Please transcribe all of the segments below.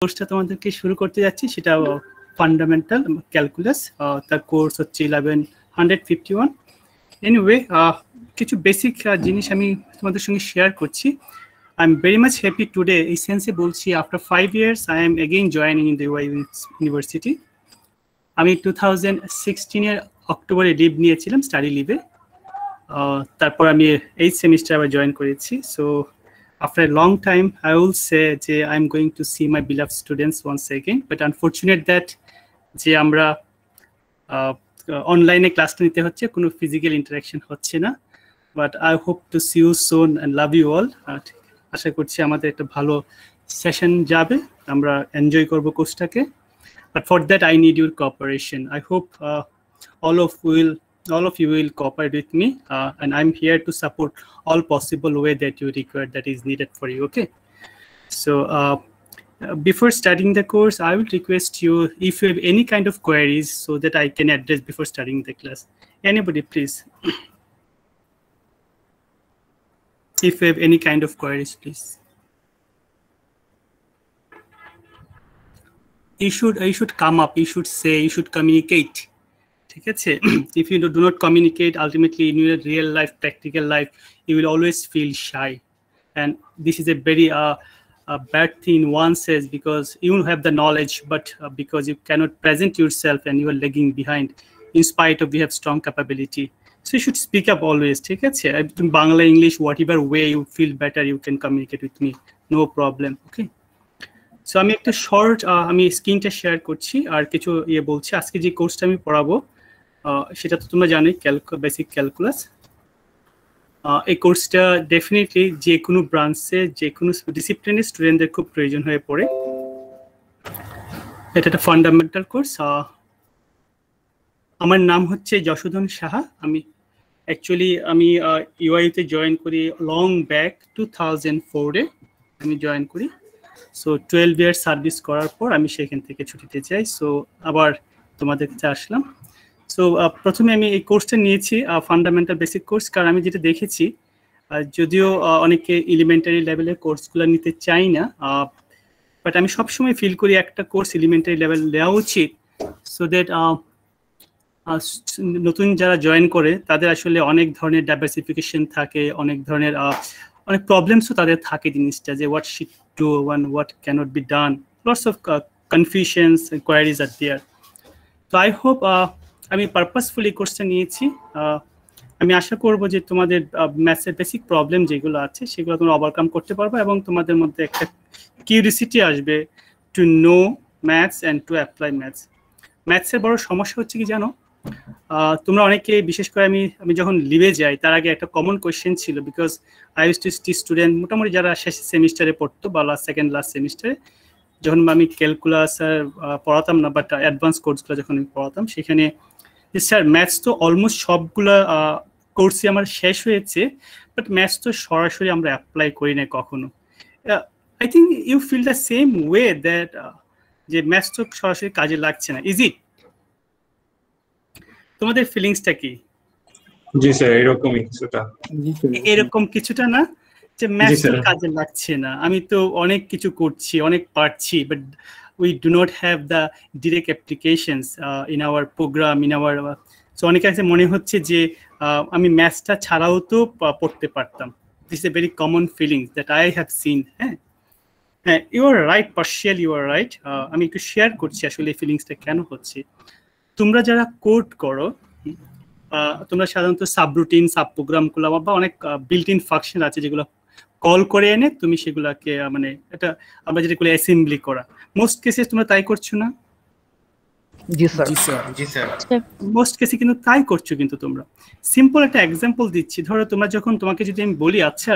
কোর্সটা তোমাদেরকে শুরু করতে যাচ্ছি, সেটা ফান্ডামেন্টাল ক্যালকুলাস। তার কোর্স হচ্ছে 1151। এনিওয়ে, কিছু বেসিক জিনিস আমি তোমাদের সঙ্গে শেয়ার করছি। I am very much happy today, এই সেন্সে বলছি, after 5 years I am again joining in the UI university. আমি 2016 অক্টোবরে লিভ নিয়েছিলাম, স্টাডি লিভে। তারপর আমি এই সেমিস্টার আবার জয়েন করেছি। So after a long time, I will say যে I'm going to see my beloved students once again. But unfortunate that যে আমরা অনলাইনে ক্লাসটা নিতে হচ্ছে, কোনো ফিজিক্যাল ইন্টারাকশন হচ্ছে না। But I hope to see you soon and love you all. আশা করছি আমাদের একটা ভালো সেশন যাবে, আমরা এনজয় করব কোর্সটাকে। But for that I need your cooperation. I hope all of you will cooperate with me, and I'm here to support all possible way that you require, that is needed for you. Okay, so before starting the course, I will request you, if you have any kind of queries, so that I can address before starting the class. Anybody, please. If you have any kind of queries, please. You should come up, you should say, you should communicate. ঠিক আছে? If you do not communicate, ultimately in your real life, practical life, you will always feel shy, and this is a very bad thing in one sense, because you have the knowledge, but because you cannot present yourself and you are lagging behind, in spite of you have strong capability. So you should speak up always. ঠিক আছে? Bangla, English, whatever way you feel better, you can communicate with me, no problem. Okay, so আমি একটা short আমি স্ক্রিনটা share করছি আর কিছু বলছি। আজকে যে কোর্সটা আমি পড়াবো সেটা তো তোমরা জানোই, বেসিক ক্যালকুলাস। এই কোর্সটা ডেফিনেটলি যে কোনো ব্রাঞ্চে, যে কোনো ডিসিপ্লিনের স্টুডেন্টদের খুব প্রয়োজন হয়ে পড়ে। এটা একটা ফান্ডামেন্টাল কোর্স। আমার নাম হচ্ছে যশোধন সাহা। আমি ইউআইতে জয়েন করি লং ব্যাক 2004-এ আমি জয়েন করি। সো 12 ইয়ার সার্ভিস করার পর আমি সেখান থেকে ছুটিতে যাই। সো আবার তোমাদের কাছে আসলাম। সো প্রথমে আমি এই কোর্সটা নিয়েছি, ফান্ডামেন্টাল বেসিক কোর্স, কারণ আমি যেটা দেখেছি, যদিও অনেকে এলিমেন্টারি লেভেলের কোর্সগুলো নিতে চাই না, বাট আমি সবসময় ফিল করি একটা কোর্স এলিমেন্টারি লেভেল নেওয়া উচিত, সো দ্যাট নতুন যারা জয়েন করে তাদের আসলে অনেক ধরনের ডাইভার্সিফিকেশন থাকে, অনেক ধরনের অনেক প্রবলেমসও তাদের থাকে, জিনিসটা যে what shit do one, what cannot be done, lots of confusions and queries are there. তো আই হোপ আমি পারপাসফুলি কোর্সটা নিয়েছি। আমি আশা করব যে তোমাদের ম্যাথসের বেসিক প্রবলেম যেগুলো আছে সেগুলো তোমরা ওভারকাম করতে পারবে, এবং তোমাদের মধ্যে একটা কিউরিসিটি আসবে to know maths and to apply maths. ম্যাথসের বড় সমস্যা হচ্ছে কি জানো, তোমরা অনেকে, বিশেষ করে আমি যখন লিভে যাই তার আগে একটা কমন কোয়েশ্চেন ছিল, because I use to teach student মোটামুটি যারা শেষ সেমিস্টারে পড়তো বা সেকেন্ড লাস্ট সেমিস্টারে, যখন আমি ক্যালকুলাস পড়াতাম না, বাট অ্যাডভান্স কোর্সগুলো যখন আমি পড়াতাম, সেখানে স্যার ম্যাথস তো অলমোস্ট সবগুলো কোর্সই আমার শেষ হয়েছে, বাট ম্যাথস তো সরাসরি আমরা অ্যাপ্লাই করি না কখনো। I think you feel the same way that যে ম্যাথস তো সরাসরি কাজে লাগছে না, ইজ ইট? তোমাদের ফিলিংসটা কি? জি স্যার, এরকমই কিছুটা। এরকম কিছুটা না যে ম্যাথস তো কাজে লাগছে না, আমি তো অনেক কিছু করছি, অনেক পারছি, but we do not have the direct applications in our program, in our so অনেক কাছে মনে হচ্ছে যে আমি ম্যাথসটা ছাড়াও তো পড়তে পারতাম। This is a very common feelings that I have seen. হ্যাঁ, you are right, partial you are right. আমি একটু শেয়ার করছি আসলে এই ফিলিংসটা কেন হচ্ছে। তোমরা যারা কোড করো, তোমরা সাধারণত সাবরুটিন, সাব প্রোগ্রামগুলো বা অনেক বিল্ট ইন ফাংশন আছে যেগুলো কল করে এনে তুমি সেগুলোকে মানে এটা আমরা যেটা বলি অ্যাসেম্বলি করা, মোস্ট কেসে তোমরা তাই করছো না? জি স্যার, জি স্যার, মোস্ট কেসে কিন্তু তাই করছো। কিন্তু তোমরা সিম্পল একটা এক্সাম্পল দিচ্ছি, ধরো তোমরা যখন, তোমাকে যদি আমি বলি আচ্ছা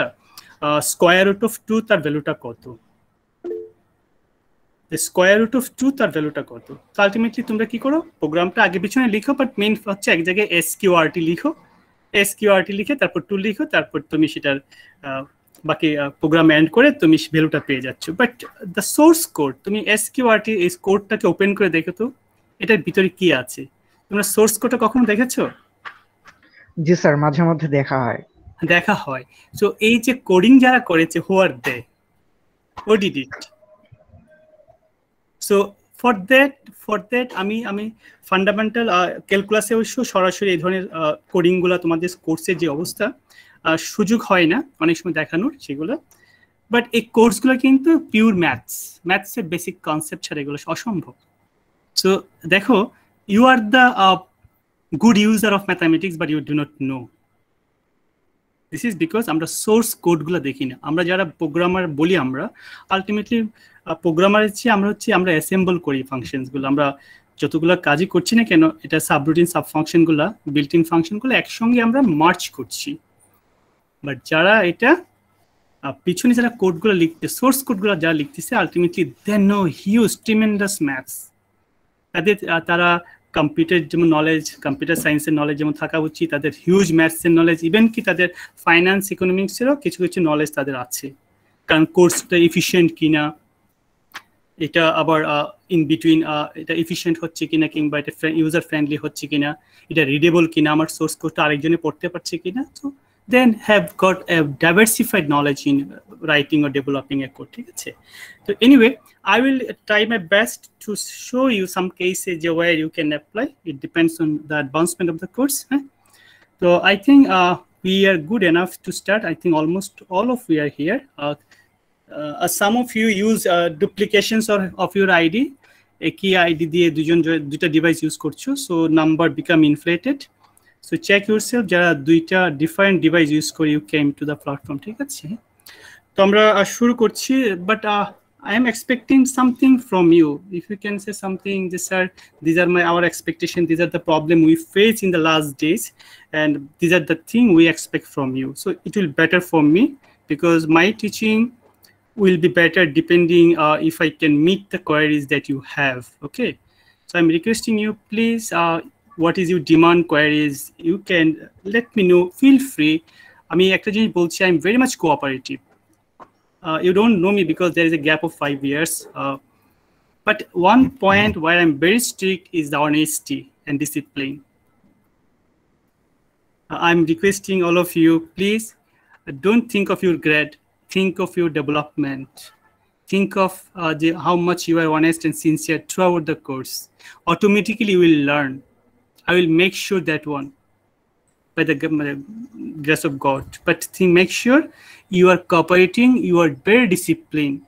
স্কোয়ার রুট অফ 2 তার ভ্যালুটা কত, স্কোয়ার রুট অফ 2 তার ভ্যালুটা কত, তো আলটিমেটলি তোমরা কি করো, প্রোগ্রামটা আগে পিছনে লিখো, বাট মেইন হচ্ছে এক জায়গায় এসকিউআরটি লিখো, এসকিউআরটি লিখে তারপর 2 লিখো, তারপর তুমি সেটার বাকি প্রোগ্রাম এন্ড করে তুমি ভ্যালুটা পেয়ে যাচ্ছ। বাট দ্য সোর্স কোড, তুমি এসকিউআরটি এই কোডটাকে ওপেন করে দেখো তো এটার ভিতরে কি আছে। তোমরা সোর্স কোডটা কখনো দেখেছো? জি স্যার, মাঝে মধ্যে দেখা হয়। সো এই যে কোডিং যারা করেছে, who are they, who did it? So for that আমি ফান্ডামেন্টাল ক্যালকুলাসে অবশ্য সরাসরি এই ধরনের কোডিংগুলো তোমাদের কোর্সের যে অবস্থা সুযোগ হয় না অনেক সময় দেখানোর সেগুলো, বাট এই কোর্সগুলো কিন্তু পিওর ম্যাথসের বেসিক কনসেপ্ট ছাড়া এগুলো অসম্ভব। সো দেখো, you are the good user of mathematics but you do not know. This is because আমরা সোর্স কোডগুলো দেখি না। আমরা যারা প্রোগ্রামার বলি, আমরা আলটিমেটলি প্রোগ্রামারের চেয়ে আমরা অ্যাসেম্বল করি ফাংশনসগুলো। আমরা যতগুলো কাজই করছি না কেন, এটা সাবরুটিন সাব ফাংশনগুলো, বিল্ট ইন ফাংশনগুলো একসঙ্গে আমরা মার্চ করছি। বাট যারা এটা পিছনে যারা কোডগুলো লিখতে, সোর্স কোডগুলো যারা লিখতেছে, ultimately they know huge tremendous maths. তারা কম্পিউটার যেমন নলেজ, কম্পিউটার সায়েন্সের নলেজ যেমন থাকা উচিত, তাদের হিউজ ম্যাথসের নলেজ, ইভেন কি তাদের ফাইন্যান্স ইকোনমিক্সেরও কিছু কিছু নলেজ তাদের আছে। কারণ কোর্সটা এফিশিয়েন্ট কিনা, এটা আবার ইন বিটুইন এটা এফিশিয়েন্ট হচ্ছে কিনা, কিংবা এটা ইউজার ফ্রেন্ডলি হচ্ছে কিনা, এটা রিডেবল কিনা, আমার সোর্স কোডটা আরেকজনে পড়তে পারছে কিনা। তো then have got a diversified knowledge in writing or developing a code. ঠিক আছে? So anyway, I will try my best to show you some cases where you can apply. It depends on the advancement of the course. So I think we are good enough to start. I think almost all of we are here. Some of you use duplications of your ID. একই ID দিয়ে দুইটা device use করছো, so number become inflated. So check yourself, যারা দুইটা different device use করে you came to the platform. ঠিক আছে? তো আমরা শুরু করছি, but I am expecting something from you. If you can say something, these are our expectation, these are the problem we face in the last days, and these are the thing we expect from you. So it will be better for me, because my teaching will be better depending if I can meet the queries that you have. Okay? So I'm requesting you, please, what is your demand queries, you can let me know, feel free. আমি একটা জিনিস বলছি, I'm very much cooperative. You don't know me because there is a gap of 5 years, but one point where I'm very strict is the honesty and discipline. I'm requesting all of you, please don't think of your grade, think of your development, think of how much you are honest and sincere throughout the course. Automatically you will learn. I will make sure that one by the grace of God. But make sure you are cooperating, you are very disciplined.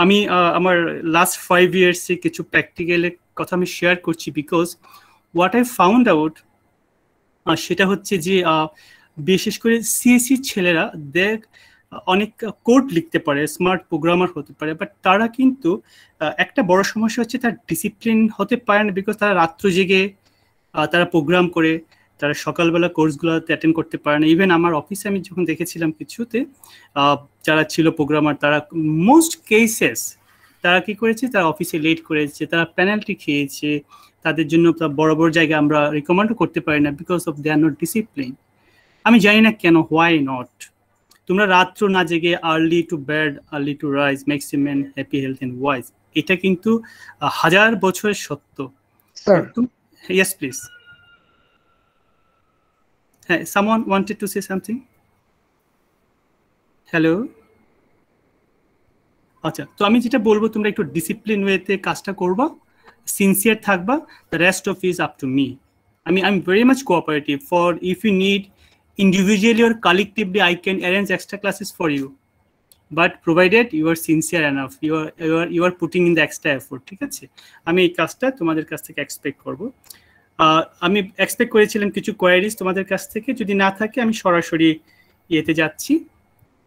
আমি আমার last 5 years এ কিছু প্র্যাকটিক্যালের কথা আমি share করছি, because what I found out সেটা হচ্ছে যে বিশেষ করে সিএসসি ছেলেরা অনেক কোড লিখতে পারে, স্মার্ট প্রোগ্রামার হতে পারে, বাট তারা কিন্তু একটা বড় সমস্যা হচ্ছে তার ডিসিপ্লিন হতে পারে না, বিকজ তারা রাত্র জেগে তারা প্রোগ্রাম করে, তারা সকালবেলা কোর্সগুলোতে অ্যাটেন্ড করতে পারে না। ইভেন আমার অফিসে আমি যখন দেখেছিলাম কিছুতে যারা ছিল প্রোগ্রামার, তারা মোস্ট কেসেস তারা কি করেছে, তারা অফিসে লেট করেছে, তারা পেনাল্টি খেয়েছে, তাদের জন্য বড় বড় জায়গায় আমরা রিকমেন্ডও করতে পারি না, because of they are not discipline. আমি জানি না কেন, হোয়াই নট। তোমরা রাত্র না জেগে early to bed early to rise makes a man happy health and wise, এটা কিন্তু 1000 বছরের সত্য। Yes, please. Hey, someone wanted to say something? Hello? আচ্ছা, তো আমি যেটা বলবো, তোমরা একটু ডিসিপ্লিন ওয়েতে কাজটা করবা, সিনসিয়ার থাকবা, the rest of is up to me. I'm very much cooperative. For if you need individually or collectively, I can arrange extra classes for you, but provided you are sincere enough, you are putting in the extra effort. ঠিক আছে? আমি এই কাজটা তোমাদের কাছ থেকে expect করবো। আমি এক্সপেক্ট করেছিলাম কিছু কোয়ারিজ তোমাদের কাছ থেকে, যদি না থাকে আমি সরাসরি ইয়েতে যাচ্ছি,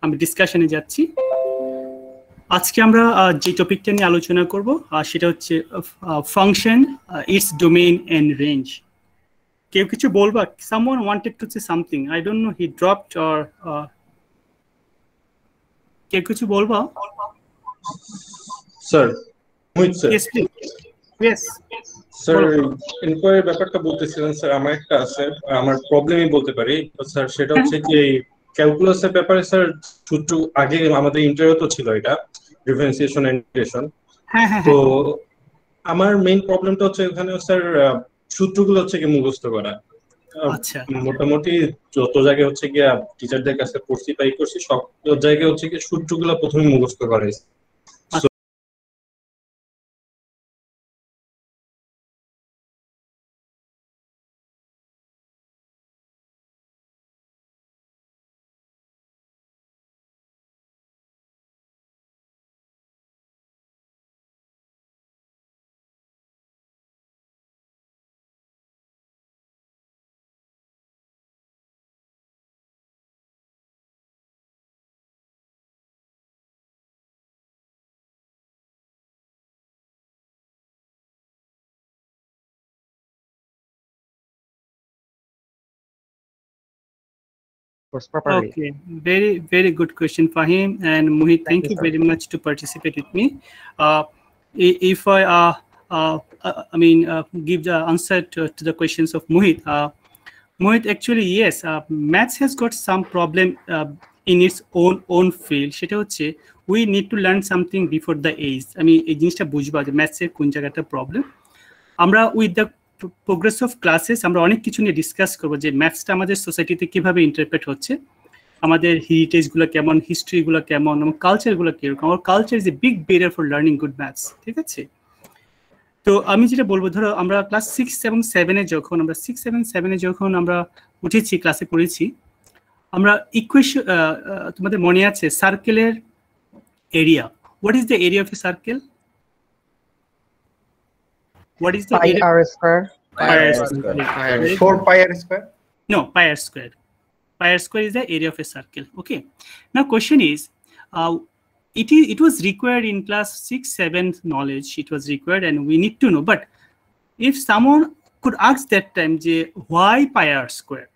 আমি ডিসকাশনে যাচ্ছি। আজকে আমরা যে টপিকটা নিয়ে আলোচনা করব সেটা হচ্ছে function, its domain and range. কেউ কিছু বলবা? Someone wanted to say something, I don't know he dropped or কেউ কিছু বলবা? Sir Mohit sir. Yes please. Yes sir, inquiry ব্যাপারটা বলতেছিলেন স্যার, আমার একটা আছে, আমার প্রবলেমই বলতে পারি স্যার, সেটা হচ্ছে যে ক্যালকুলাসের ব্যাপারে স্যার সূত্র আগে আমাদের ইন্টারভিউ তো ছিল, এটা ডিফারেন্সিয়েশন এন্ড ইন্টিগ্রেশন। তো আমার মেইন প্রবলেমটা হচ্ছে এখানে স্যার সূত্রগুলো হচ্ছে কি মুখস্থ করা। আচ্ছা, মোটামুটি যত জায়গায় হচ্ছে গিয়া টিচারদের কাছে পড়ছি পাই করছি, সব জায়গায় হচ্ছে কি সূত্রগুলো প্রথমে মুখস্থ করা হয়েছে। course properly. Okay, very good question, Fahim and Mohit. Thank you sir. very much to participate with me. If I give the answer to the questions of Mohit. Mohit, actually yes, maths has got some problem in its own field. সেটা হচ্ছে we need to learn something before the age. আমি এই জিনিসটা বুঝবা যে ম্যাথসের কোন জায়গাটা problem. আমরা with the progress of classes আমরা অনেক কিছু নিয়ে ডিসকাস করবো যে ম্যাথসটা আমাদের সোসাইটিতে কিভাবে ইন্টারপ্রেট হচ্ছে, আমাদের হেরিটেজগুলো কেমন, হিস্ট্রিগুলো কেমন, এবং কালচারগুলো কিরকম। আমার culture is a big barrier for learning good maths, ঠিক আছে? তো আমি যেটা বলবো, ধরো আমরা ক্লাস 6, 7, 7-এ যখন আমরা উঠেছি, ক্লাসে পড়েছি, আমরা ইকুয়েশন, তোমাদের মনে আছে সার্কেলের area, what is the area of a circle? What is the Pi area? r square. Pi r square. 4 pi r square? No, pi r square. Pi r square is the area of a circle. Okay. Now question is, it was required in class 6, 7 knowledge. It was required, and we need to know. But if someone could ask that time, why pi r square?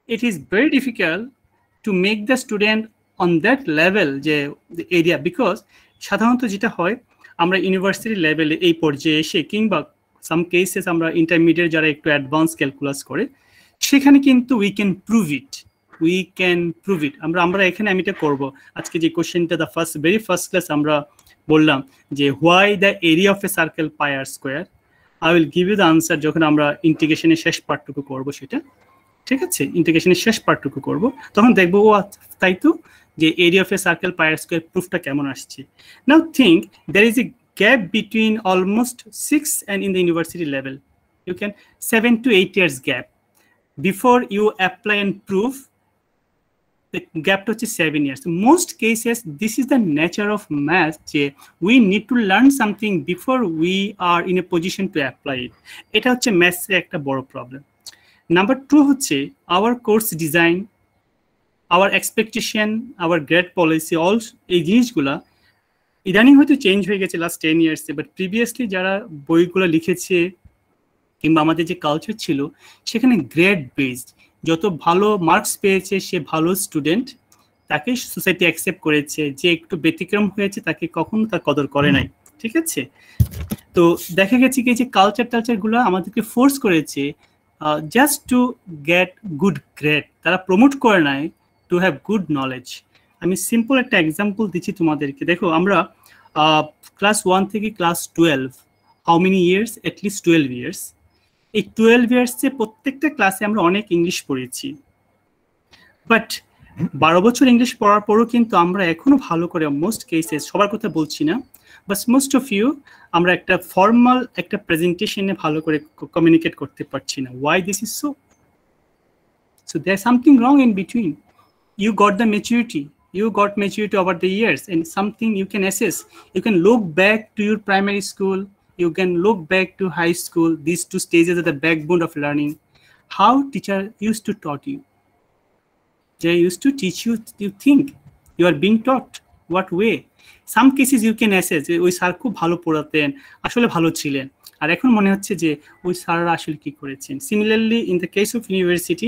It is very difficult to make the student on that level, the area, because সাধারণত যেটা হয়, আমরা university লেভেলে এই পর্যায়ে এসে কিংবা some cases আমরা ইন্টারমিডিয়েট যারা একটু অ্যাডভান্স ক্যালকুলাস করে, সেখানে কিন্তু উই ক্যান প্রুভ ইট। আমরা এখানে আমি এটা করবো। আজকে যে কোশ্চেনটা দ্য ভেরি ফার্স্ট ক্লাস আমরা বললাম যে why the area of a circle pi r square, I will give you the answer যখন আমরা ইন্টিগ্রেশনের শেষ পার্টটুকু করবো সেটা, ঠিক আছে? ইন্টিগ্রেশনের শেষ পার্টটুকু করবো, তখন দেখবো ও তাই তো যে area of a circle pi r square প্রুফটা কেমন আসছে। Now think there is a gap between almost 6 and in the university level, you can 7 to 8 years gap before you apply and prove. The gap to 7 years. Most cases, this is the nature of math. We need to learn something before we are in a position to apply it. এটা হচ্ছে ম্যাথসের একটা বড় problem. Number 2 হচ্ছে our course design, our expectation, our grade policy, all এই জিনিসগুলা ইদানিং হয়তো change হয়ে গেছে লাস্ট 10 ইয়ার্সে, বাট প্রিভিয়াসলি যারা বইগুলো লিখেছে কিংবা আমাদের যে কালচার ছিল, সেখানে গ্রেড বেসড, যত ভালো মার্কস পেয়েছে সে ভালো স্টুডেন্ট, তাকে সোসাইটি অ্যাকসেপ্ট করেছে। যে একটু ব্যতিক্রম হয়েছে তাকে কখনো তার কদর করে নাই, ঠিক আছে? তো দেখা গেছে কি যে কালচারগুলো আমাদেরকে ফোর্স করেছে just to get good grade, তারা প্রমোট করে নাই টু হ্যাভ গুড নলেজ। আমি সিম্পল একটা এক্সাম্পল দিচ্ছি তোমাদেরকে। দেখো আমরা ক্লাস 1 থেকে class 12, how many years? At least 12 years. এই 12 ইয়ার্সে প্রত্যেকটা ক্লাসে আমরা অনেক ইংলিশ পড়েছি, বাট 12 বছর ইংলিশ পড়ার পরও কিন্তু আমরা এখনো ভালো করে, মোস্ট কেসেস, সবার কথা বলছি না, বাট মোস্ট অফ ইউ, আমরা একটা ফর্মাল একটা প্রেজেন্টেশনে ভালো করে কমিউনিকেট করতে পারছি না। Why this is so? So there something wrong in between. You got the maturity. You got maturity over the years, and something you can assess. You can look back to your primary school. You can look back to high school. These two stages are the backbone of learning. How teacher used to taught you? They used to teach you. You think you are being taught. What way? Some cases you can assess. ওই sir খুব ভালো পড়াতেন, আসলে ভালো ছিলেন, আর এখন মনে হচ্ছে যে ওই স্যাররা আসলে কি করেছেন। Similarly in the case of university,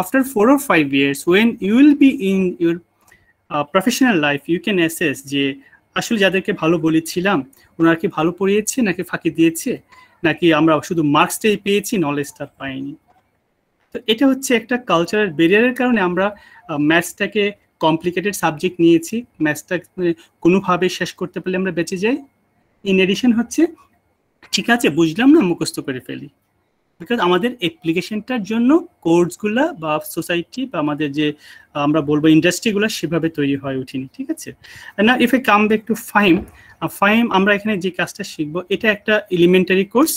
after 4 or 5 years when you will be in your professional life, you can assess যে আসলে যাদেরকে ভালো বলেছিলাম ওনারা কি ভালো পড়িয়েছে নাকি ফাঁকি দিয়েছে, নাকি আমরা শুধু মার্কসটাই পেয়েছি, নলেজটা পাইনি। তো এটা হচ্ছে একটা কালচারাল ব্যারিয়ারের কারণে আমরা ম্যাথসটাকে কমপ্লিকেটেড সাবজেক্ট নিয়েছি। ম্যাথসটা কোনোভাবে শেষ করতে পারলে আমরা বেঁচে যাই। ইন এডিশন হচ্ছে ঠিক আছে বুঝলাম না, মুখস্থ করে ফেলি, বিকজ আমাদের অ্যাপ্লিকেশনটার জন্য কোর্সগুলা বা সোসাইটি বা আমাদের যে আমরা বলবো ইন্ডাস্ট্রিগুলো সেভাবে তৈরি হয়ে উঠিনি, ঠিক আছে? না, if I come back to fine, আমরা এখানে যে কাজটা শিখবো এটা একটা এলিমেন্টারি কোর্স।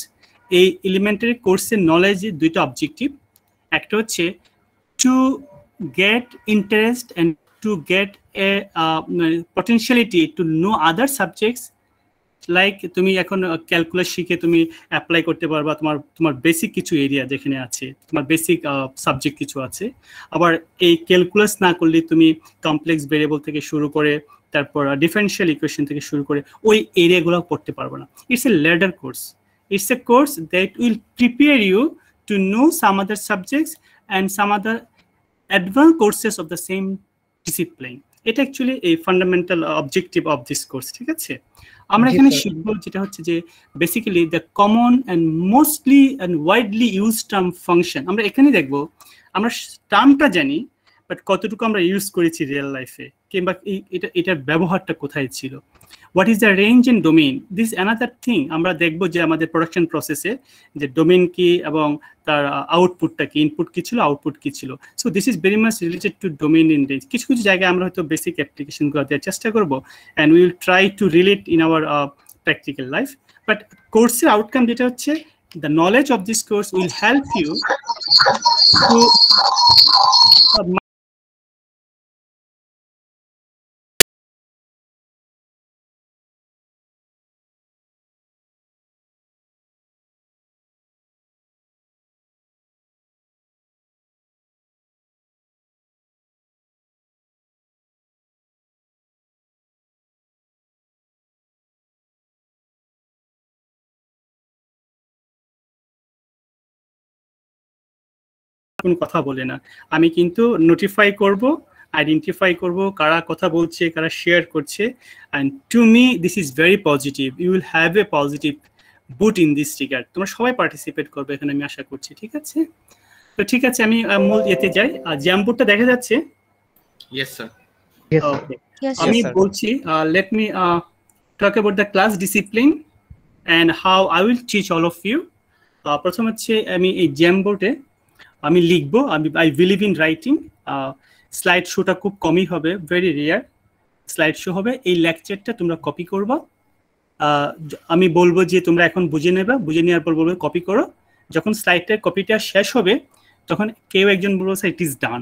এই এলিমেন্টারি কোর্সের নলেজের দুইটা অবজেক্টিভ। একটা হচ্ছে to get interest and to get a potentiality to know other subjects. Like তুমি এখন ক্যালকুলাস শিখে তুমি অ্যাপ্লাই করতে পারবা তোমার বেসিক কিছু এরিয়া যেখানে আছে, তোমার বেসিক সাবজেক্ট কিছু আছে। আবার এই ক্যালকুলাস না করলে তুমি কমপ্লেক্স ভেরিয়েবল থেকে শুরু করে তারপর ডিফারেনশিয়াল ইকুয়েশন থেকে শুরু করে ওই এরিয়াগুলো পড়তে পারবো না। It's a ladder course. It's a course that will prepare you to know some other subjects and some other advanced courses of the same discipline. এটা অ্যাকচুয়ালি এই fundamental objective of this course, ঠিক আছে? আমরা এখানে শিখবো যেটা হচ্ছে যে basically the common and mostly and widely use term function. আমরা এখানে দেখবো আমরা টার্মটা জানি, বাট কতটুকু আমরা ইউজ করেছি রিয়েল লাইফে, কিংবা এটার ব্যবহারটা কোথায় ছিল, what is the range and domain. This another thing আমরা দেখবো যে আমাদের প্রোডাকশন প্রসেসে যে ডোমেইন কি এবং তার আউটপুটটা কি, ইনপুট কি ছিল, আউটপুট কি ছিল। So this is very much related to domain in range. কিছু কিছু জায়গায় আমরা হয়তো বেসিক অ্যাপ্লিকেশনগুলো দেওয়ার চেষ্টা করবো, and will try to relate in our practical life. But কোর্সের আউটকাম যেটা হচ্ছে, the knowledge of this course will help you to কোনো কথা বলে না, আমি কিন্তু নোটিফাই করব, আইডেন্টিফাই করব কারা কথা বলছে, কারা শেয়ার করছে। And to me this is very positive, you will have a positive boot in this regard. তোমরা সবাই পার্টিসিপেট করবে এখানে, আমি আশা করছি, ঠিক আছে? তো ঠিক আছে, আমি মূল এতে যাই। জ্যামবোর্ডটা দেখা যাচ্ছে? Yes sir. ওকে, আমি বলছি let me talk about the class discipline and how I will teach all of you. প্রথম হচ্ছে আমি এই জ্যামবোর্ডে আমি লিখবো, I believe in writing. Slide শোটা খুব কমই হবে, ভেরি রেয়ার স্লাইড শো হবে। এই লেকচারটা তোমরা কপি করবা, আমি বলবো যে তোমরা এখন বুঝে নেবে, বুঝে নেওয়ার পর বলবো কপি করো। যখন স্লাইডটার কপিটা শেষ হবে তখন কেউ একজন বলবো স্যার ইট ইজ ডান,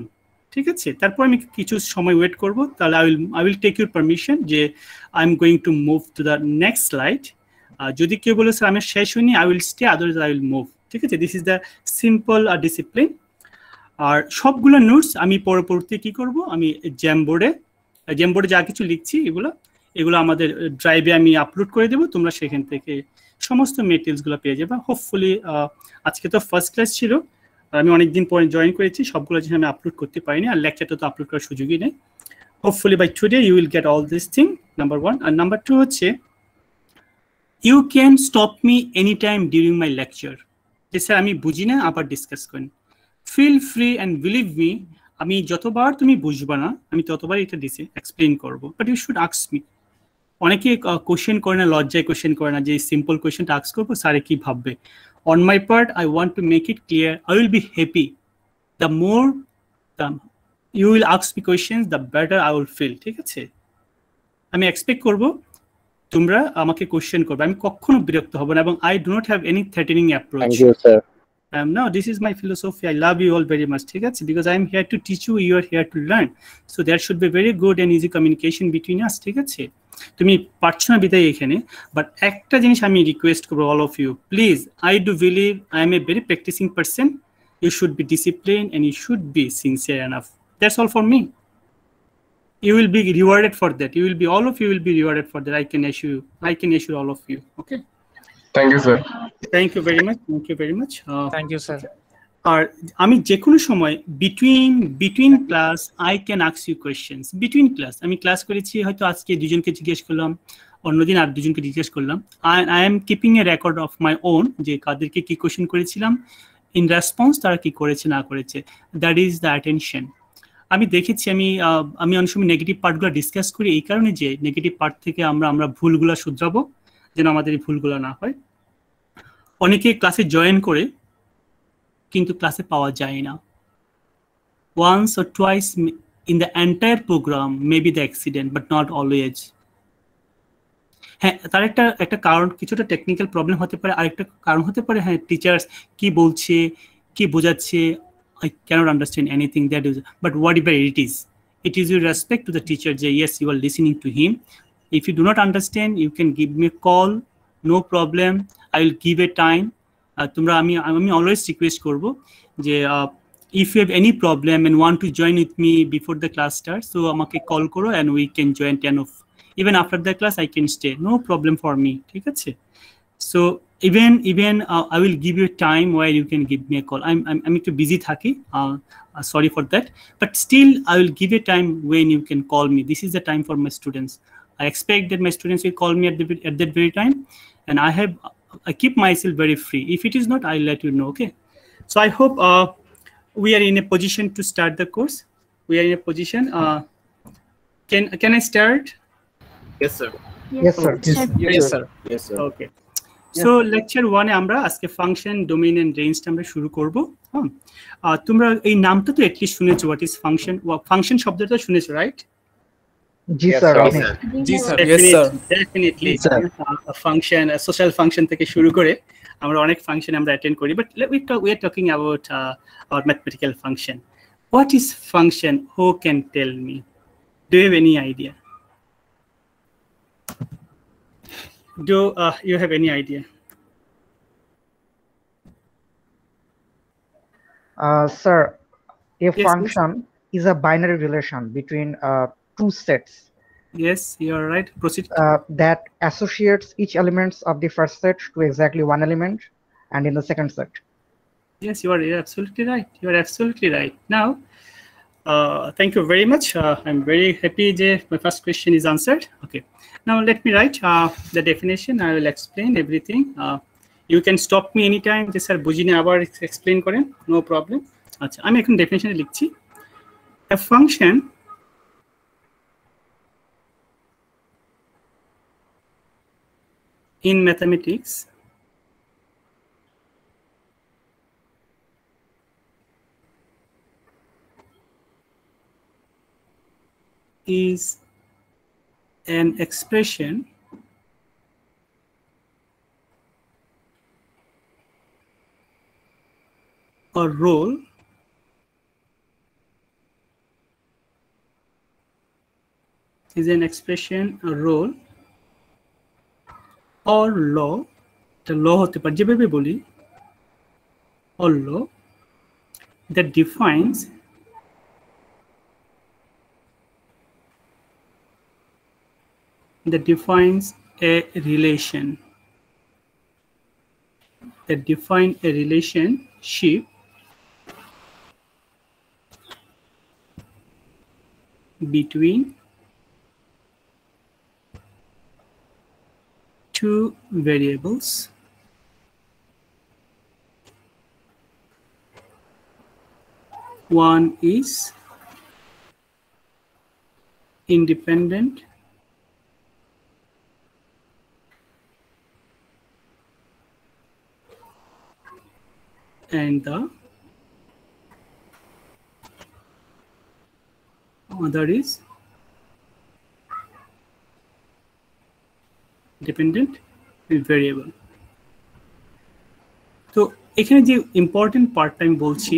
ঠিক আছে? তারপর আমি কিছু সময় ওয়েট করব, তাহলে I will take your permission যে I am going to move to the next slide. যদি কেউ বলে স্যার আমি শেষ হয়নি, I will stay, otherwise I will move, ঠিক আছে? This is the simple discipline. আর সবগুলো নোটস আমি পরবর্তী কি করব, আমি জ্যামবোর্ডে যা কিছু লিখছি এগুলো আমাদের ড্রাইভে আমি আপলোড করে দেবো, তোমরা সেখান থেকে সমস্ত মেটেরিয়ালসগুলো পেয়ে যাবে। হোপফুলি আজকে তো ফার্স্ট ক্লাস ছিল, আমি অনেকদিন পরে জয়েন করেছি, সবগুলো জিনিস আমি আপলোড করতে পারিনি, আর লেকচারটা তো আপলোড করার সুযোগই নেই। Hopefully by today you will get all this thing, number 1। আর নাম্বার 2 হচ্ছে you can stop me any time during my lecture. যে স্যার আমি বুঝি না, আবার ডিসকাস করেন, feel free and believe me, আমি যতবার তুমি বুঝবা না আমি ততবার এটা এক্সপ্লেন করবো, but you should ask me. অনেকে কোশ্চেন করে না, লজ্জায় কোশ্চেন করে না যে সিম্পল কোশ্চেনটা আস্ক করবো, স্যারে কি ভাববে। On my part I want to make it clear, I will be happy the more you will ask me question, the better I will feel, ঠিক আছে? আমি এক্সপেক্ট করবো তোমরা আমাকে কোশ্চেন করবে, আমি কখনো বিরক্ত হব না, এবং I do not have any threatening approach. Thank you sir. No, this is my philosophy. I love you all very much, because I am here to teach you, you are here to learn. So there should be very good and easy communication between us, ঠিক আছে? তুমি পারছো না বিদায় এখানে, but একটা জিনিস আমি রিকোয়েস্ট করবো all of you, please, I do believe I am a very practicing person. You should be disciplined and you should be sincere enough. That's all for me. You will be rewarded for that. All of you will be rewarded for that. I can assure all of you. Okay. Thank you sir. Thank you very much. Thank you sir. আর আমি যে কোনো সময় between class I can ask you questions. Between class আমি class করেছি, হয়তো আজকে দুজনকে জিজ্ঞেস করলাম, অন্যদিন আর দুজনকে জিজ্ঞেস করলাম। I am keeping A record of my own, যে কাদেরকে কি কোয়েশ্চেন করেছিলাম, ইন রেসপন্স তারা কি করেছে না করেছে। That is the attention. আমি দেখেছি, আমি অনেক সময় নেগেটিভ পার্টগুলো ডিসকাস করি এই কারণে যে নেগেটিভ পার্ট থেকে আমরা ভুলগুলো শুধরাবো, যেন আমাদের এই ভুলগুলো না হয়। অনেকে ক্লাসে জয়েন করে কিন্তু ক্লাসে পাওয়া যায় না। Once or twice in the entire program may be the accident, but not always. হ্যাঁ, তার একটা কারণ, কিছুটা টেকনিক্যাল প্রবলেম হতে পারে, আরেকটা কারণ হতে পারে হ্যাঁ টিচার্স কি বলছে, কি বোঝাচ্ছে, I cannot understand anything, that is, but whatever it is your respect to the teacher that yes, you are listening to him. If you do not understand, you can give me a call, no problem, I will give a time. তোমরা আমি always request করব যে if you have any problem and want to join with me before the class starts, so আমাকে call করো and we can join 10 of, even after the class I can stay, no problem for me, ঠিক আছে? So even I will give you a time where you can give me a call. I'm too busy থাকি, sorry for that, but still I will give you a time when you can call me. This is the time for my students. I expect that my students will call me at that very time, and I keep myself very free. If it is not, I'll let you know. Okay, so I hope we are in a position to start the course. We are in a position. Can I start? Yes, sir. Yes, sir. Yes, sir. Yes, sir. Okay. So lecture 1 এ আমরা আজকে function, domain and রেঞ্জটা আমরা শুরু করব। তোমরা এই নামটা তো এটলিস্ট শুনেছো, হোয়াট ইজ ফাংশন? ফাংশন শব্দটা শুনেছো, রাইট? জি স্যার। জি sir. Yes, sir. Definitely. Function, social function থেকে শুরু করে আমরা অনেক ফাংশন আমরা অ্যাটেন্ড করি, but we are talking about our mathematical function. What is function? Who can tell me? Do you have any idea? Do you have any idea? Sir, a Yes, function is a binary relation between two sets Yes, you are right. Proceed. that associates each elements of the first set to exactly one element and in the second set. Yes, you're absolutely right. You are absolutely right. Now, thank you very much. I'm very happy that my first question is answered. Okay. Now let me write the definition. I will explain everything. You can stop me anytime. Just sir, বুঝিনি আবার explain করেন. No problem. আচ্ছা, আমি এখন definition লিখছি. A function in mathematics is an expression or role is an expression or role or law, the law হতে পারে যেভাবে বলি, or law that defines a relation, that define a relationship between two variables one is independent and the other is dependent variable. তো এখানে যে important পার্টটা আমি বলছি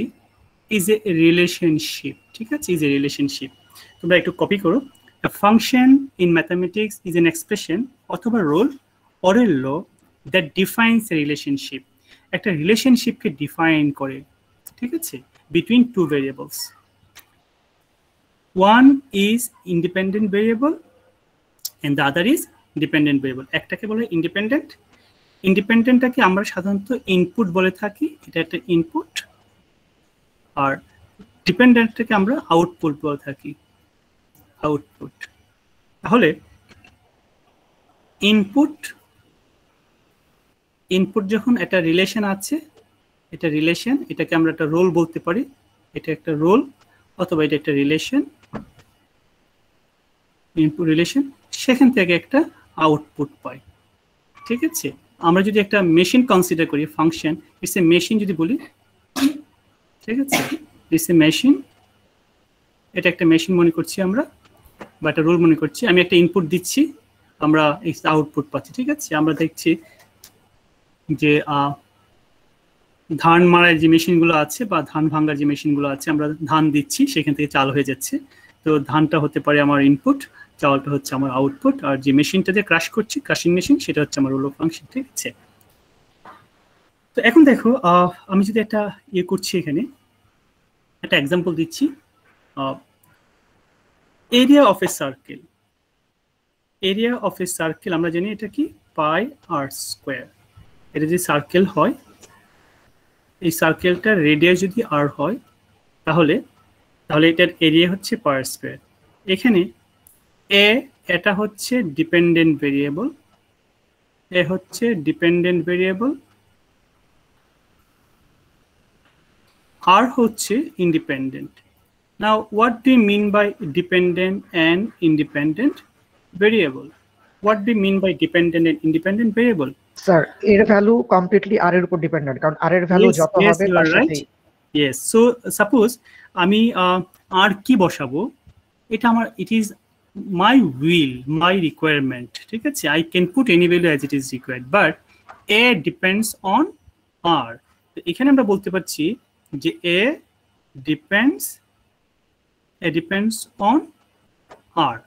is a relationship, ঠিক আছে? is a relationship. তোমরা একটু কপি করো। A function in mathematics is an expression অথবা role or a law that defines a relationship. একটা রিলেশনশিপকে ডিফাইন করে, ঠিক আছে, between two variables. One is independent variable and the other is dependent variable. একটাকে বলে ইন্ডিপেন্ডেন্ট। ইন্ডিপেন্ডেন্টটাকে আমরা সাধারণত ইনপুট বলে থাকি, এটা একটা ইনপুট, আর ডিপেন্ডেন্টটাকে আমরা আউটপুট বলে থাকি, আউটপুট। তাহলে ইনপুট যখন একটা রিলেশন আছে, এটা রিলেশন, এটাকে আমরা একটা রোল বলতে পারি, এটা একটা রোল অথবা এটা একটা রিলেশন, ইনপুট রিলেশন, সেখান থেকে একটা আউটপুট পাই, ঠিক আছে? আমরা যদি একটা মেশিন কনসিডার করি, ফাংশন ইটস এ মেশিন যদি বলি, ঠিক আছে, ইটস এ মেশিন, এটা একটা মেশিন মনে করছি আমরা, বা একটা রোল মনে করছি। আমি একটা ইনপুট দিচ্ছি, আমরা আউটপুট পাচ্ছি, ঠিক আছে? আমরা দেখছি যে ধান মারার যে মেশিনগুলো আছে বা ধান ভাঙার যে মেশিনগুলো আছে, আমরা ধান দিচ্ছি, সেখান থেকে চাল হয়ে যাচ্ছে। তো ধানটা হতে পারে আমার ইনপুট, চালটা হচ্ছে আমার আউটপুট, আর যে মেশিনটা দিয়ে ক্রাশ করছি, ক্রাশিং মেশিন, সেটা হচ্ছে আমার রোল ফাংশন, ঠিক আছে? তো এখন দেখো, আমি যদি একটা করছি, এখানে একটা এক্সাম্পল দিচ্ছি, area of a circle. Area of a circle আমরা জানি এটা কি, পাই আর স্কোয়ার। এটা যদি সার্কেল হয়, এই সার্কেলটার রেডিয়াস যদি r হয়, তাহলে এটার এরিয়া হচ্ছে পার স্কয়ার। এখানে এটা হচ্ছে ডিপেন্ডেন্ট ভেরিয়েবল, হচ্ছে ডিপেন্ডেন্ট ভেরিয়েবল, r হচ্ছে independent. Now what do you mean by dependent and independent variable? What do you mean by dependent and independent variable? Sir এর ভ্যালু কমপ্লিটলি আর এর উপর dependent, কারণ আর এর ভ্যালু যত হবে you তার are সাথে। right. Yes, so suppose আমি আর কি বসাবো, এটা আমার, it is my will, my requirement, ঠিক আছে? I can put any value as it is required, but a depends on r. এখানে আমরা বলতে পারছি যে a depends on r,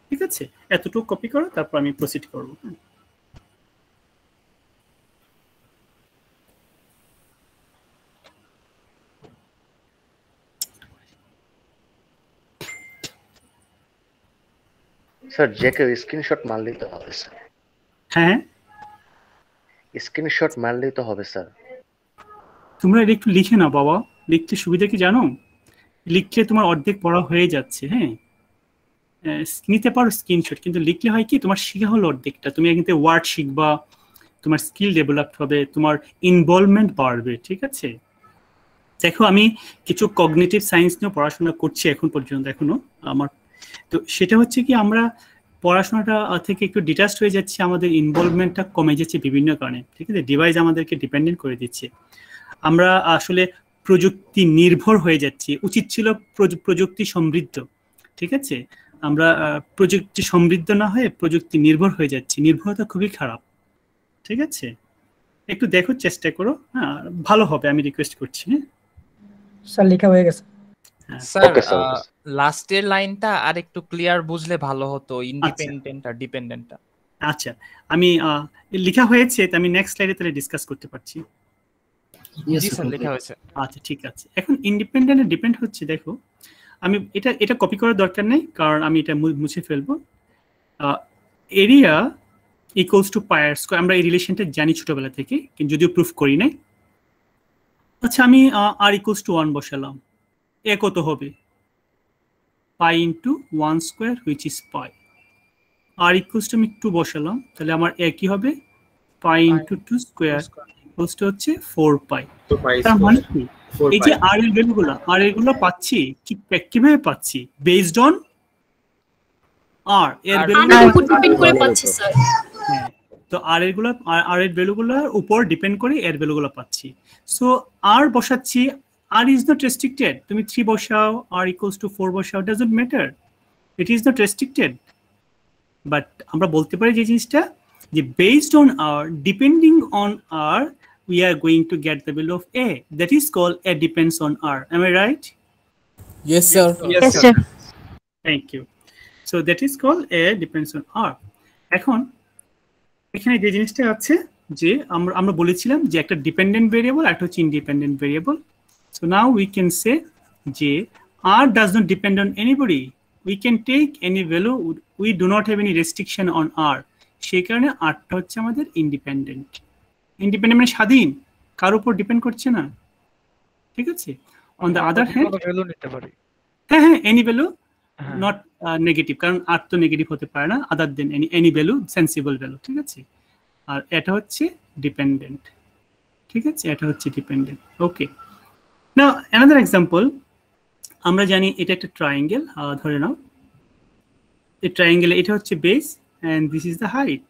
ঠিক আছে? এতটুকু কপি করো, তারপর আমি প্রসিড করব। স্যার জেকে স্ক্রিনশট মারলেই তো হবে স্যার। হ্যাঁ, স্ক্রিনশট মারলেই তো হবে স্যার। তোমরা একটু লিখে না বাবা, লিখতে সুবিধা কি জানো? লিখলে তোমার অর্ধেক পড়া হয়ে যাচ্ছে। হ্যাঁ, নিতে পারো স্ক্রিনশট, কিন্তু লিখলে হয় কি, তোমার শেখা হলো অর্ধেকটা। তুমি কিন্তু ওয়ার্ড শিখবা, তোমার স্কিল ডেভেলপ হবে, তোমার ইনভলভমেন্ট বাড়বে, ঠিক আছে? দেখো, আমি কিছু কগনিটিভ সায়েন্স নিয়ে পড়াশোনা করছি এখন পর্যন্ত, এখনো আমার, তো সেটা হচ্ছে কি, আমরা পড়াশোনাটা থেকে একটু ডিটাচড হয়ে যাচ্ছে, আমাদের ইনভলভমেন্টটা কমে যাচ্ছে বিভিন্ন কারণে, ঠিক আছে? ডিভাইস আমাদেরকে ডিপেন্ডেন্ট করে দিচ্ছে, আমরা আসলে প্রযুক্তি নির্ভর হয়ে যাচ্ছি। উচিত ছিল প্রযুক্তি সমৃদ্ধ, ঠিক আছে? আমরা প্রযুক্তি সমৃদ্ধ না হয়ে প্রযুক্তি নির্ভর হয়ে যাচ্ছি। নির্ভরতা খুবই খারাপ, ঠিক আছে? একটু দেখো, চেষ্টা করো, হ্যাঁ, ভালো হবে, আমি রিকোয়েস্ট করছি। হ্যাঁ স্যার, লেখা হয়ে গেছে স্যার। লাস্টের লাইনটা আর একটু ক্লিয়ার বুঝলে ভালো হতো, ইন্ডিপেন্ডেন্ট আর ডিপেন্ডেন্টটা। আচ্ছা, আমি লেখা হয়েছে, তো আমি নেক্সট স্লাইডে তাহলে ডিসকাস করতে পারছি। জি স্যার, লেখা হয়েছে। আচ্ছা, ঠিক আছে। এখন ইন্ডিপেন্ডেন্ট আর ডিপেন্ড হচ্ছে, দেখো, আমি এটা কপি করার দরকার নেই, কারণ আমি এটা মুছে ফেলবো। Area equals to pi r square, আমরা এই রিলেশনটা জানি ছোটবেলা থেকে, কিন্তু যদিও প্রুফ করি নাই। আচ্ছা, আমি আর ইকুয়ালস টু 1 বসালাম, এ কত হবে? Pi into 1 square, which is pi. R equals to আমি 2 বসালাম, তাহলে আমার এ কি হবে? Pi into 2 square equals to হচ্ছে 4 পাই। তার মানে কি, এই যে আর এর ভ্যালুগুলো পাচ্ছি, কিভাবে পাচ্ছি? বেসড অন আর এর ভ্যালুগুলো পাচ্ছি স্যার। হ্যাঁ, তো আর এর ভ্যালুগুলোর উপর ডিপেন্ড করে এর ভ্যালুগুলো পাচ্ছি। সো আর বসাচ্ছি, আর ইজ নট রেস্ট্রিক্টেড। তুমি 3 বসাও, আর ইকুয়ালস টু 4 বসাও, doesn't matter, it is not restricted. But আমরা বলতে পারি যে জিনিসটা, যে based on r, depending on r, we are going to get the value of a. That is called a depends on r. Am I right? Yes sir. Yes sir. Thank you. So that is called a depends on r. এখন এখানে যে জিনিসটা আছে, যে আমরা বলেছিলাম যে একটা ডিপেন্ডেন্ট ভেরিয়েবল আর একটা হচ্ছে independent variable. So now we can say যে r does not depend on anybody. We can take any value. We do not have any restriction on r. সেই কারণে rটা হচ্ছে আমাদের ইন্ডিপেন্ডেন্ট। ইন্ডিপেন্ডেন্ট মানে স্বাধীন, কার উপর ডিপেন্ড করছে না, ঠিক আছে? On the other hand, value নিতে পারি। হ্যাঁ, এনি ভ্যালু, নট নেগেটিভ, কারণ আর তো নেগেটিভ হতে পারে না, other than any value, sensible value, ঠিক আছে? আর এটা হচ্ছে ডিপেন্ডেন্ট, ঠিক আছে? এটা হচ্ছে ডিপেন্ডেন্ট। ওকে, নাও অ্যানাদার এক্সাম্পল। আমরা জানি এটা একটা ট্রায়াঙ্গেল, ধরে নাও এই ট্রায়াঙ্গেলে এটা হচ্ছে base and this is the height.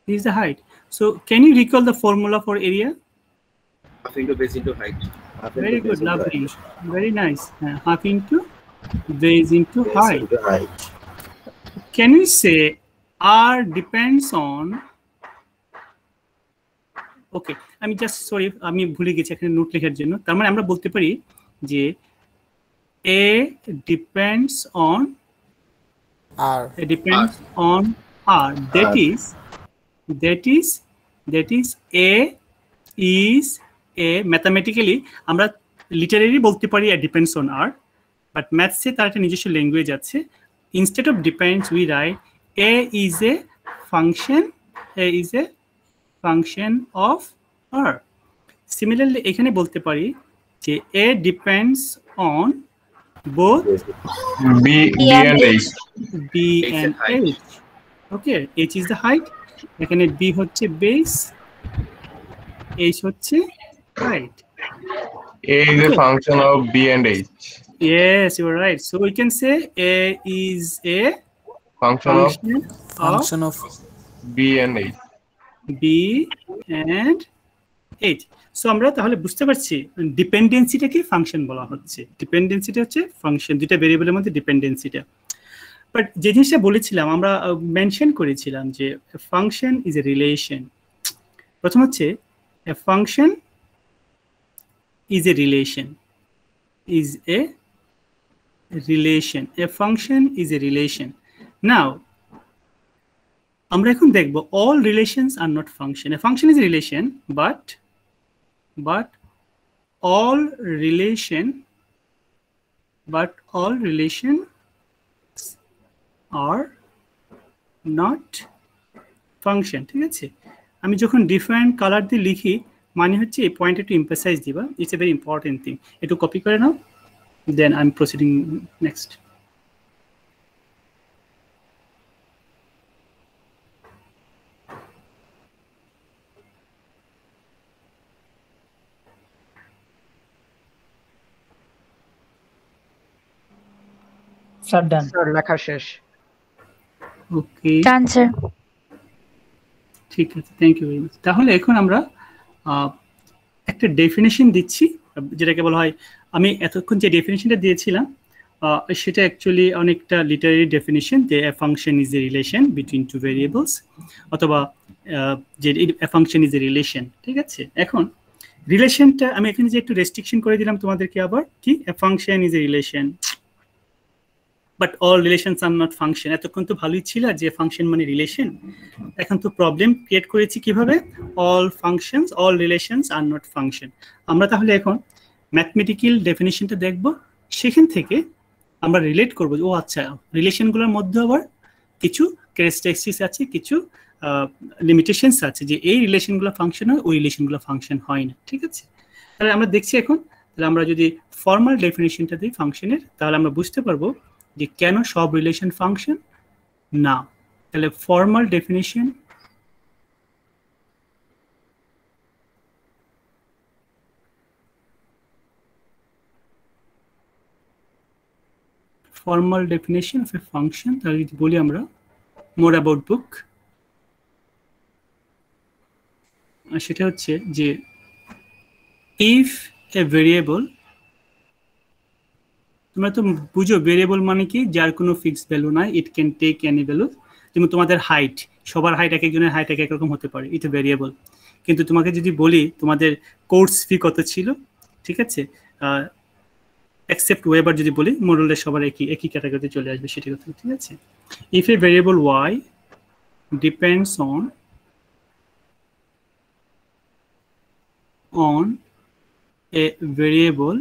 This is the height. So can you recall the formula for area? Half into base into height. Very good, lovely, very nice. Half into base into height. Can we say r depends on, okay, আমি just sorry, আমি ভুলে গেছি এখানে note লেখার জন্য। তার মানে আমরা বলতে পারি যে a depends on R. It depends on r. That is a is a, mathematically আমরা লিটারেলি বলতে পারি a depends on r, but maths এ তার একটা নিজস্ব ল্যাঙ্গুয়েজ আছে। Instead of depends we write a is a function, a is a function of r. Similarly এখানে বলতে পারি যে a depends on both B and H. b and h. Okay, h is the height, এখানে b হচ্ছে base, h হচ্ছে height. A is a function of B and H. Yes, you are right. So we can say a is a function of B and H. b and h. So আমরা তাহলে বুঝতে পারছি ডিপেন্ডেন্সিটাকে function বলা হচ্ছে। ডিপেন্ডেন্সিটা হচ্ছে function, দুইটা ভেরিয়েবলের মধ্যে ডিপেন্ডেন্সিটা। বাট যে জিনিসটা বলেছিলাম, আমরা মেনশন করেছিলাম যে ফাংশন ইজ এ রিলেশন। প্রথম হচ্ছে a function is a relation, is a relation, a function is a relation. Now আমরা এখন দেখব all relations are not function. A function is a relation, but all relations are not function। ঠিক আছে, আমি যখন different colour দিয়ে লিখি মানে হচ্ছে এই পয়েন্ট একটু এমফাসাইজ দিবা, it's a very important thing. একটু কপি করে নাও, then I am proceeding next. Sir done. Sir লেখা শেষ। Okay, done sir. ঠিক আছে, থ্যাংক ইউ ভেরি মাচ। তাহলে এখন আমরা একটা ডেফিনেশন দিচ্ছি, যেটাকে বলা হয়, আমি এতক্ষণ যে ডেফিনেশনটা দিয়েছিলাম সেটা অ্যাকচুয়ালি অনেকটা লিটারারি ডেফিনেশন, যে a function is a relation between two variables, অথবা যে a function is a relation. ঠিক আছে, এখন রিলেশনটা আমি এখানে যে একটু রেস্ট্রিকশন করে দিলাম তোমাদেরকে, আবার কি a function is a relation but all relations are not function. এতক্ষণ তো ভালোই ছিল যে ফাংশন মানে রিলেশন, এখন তো প্রবলেম ক্রিয়েট করেছি কিভাবে all functions all relations are not function. আমরা তাহলে এখন ম্যাথমেটিক্যাল ডেফিনেশনটা দেখব, সেখান থেকে আমরা রিলেট করবো ও আচ্ছা রিলেশনগুলোর মধ্যে আবার কিছু ক্যারেক্টারিস্টিক্স আছে, কিছু লিমিটেশনস আছে, যে এই রিলেশনগুলো ফাংশন হয়, ওই রিলেশনগুলো ফাংশন হয় না। ঠিক আছে, তাহলে আমরা দেখছি এখন। তাহলে আমরা যদি ফর্মাল ডেফিনেশনটা দিই ফাংশনের, তাহলে আমরা বুঝতে পারবো যে কেন সব রিলেশন ফাংশন না। তাহলে formal definition, formal definition of a function, তাহলে যদি বলি আমরা more about book, সেটা হচ্ছে যে if a variable, তোমরা তো বুঝো ভেরিয়েবল মানে কি, যার কোনো ফিক্সড ভ্যালু নাই, it can take any value. যেমন তোমাদের হাইট, সবার হাইট এক একজনের হাইট এক এক রকম হতে পারে, এটা ভেরিয়েবল। কিন্তু তোমাকে যদি বলি তোমাদের কোর্স ফি কত ছিল, ঠিক আছে, except ওয়েবার যদি বলি মোডেলের সবার একই ক্যাটাগরিতে চলে আসবে, সেটা কথা। ঠিক আছে, if a variable y depends on a variable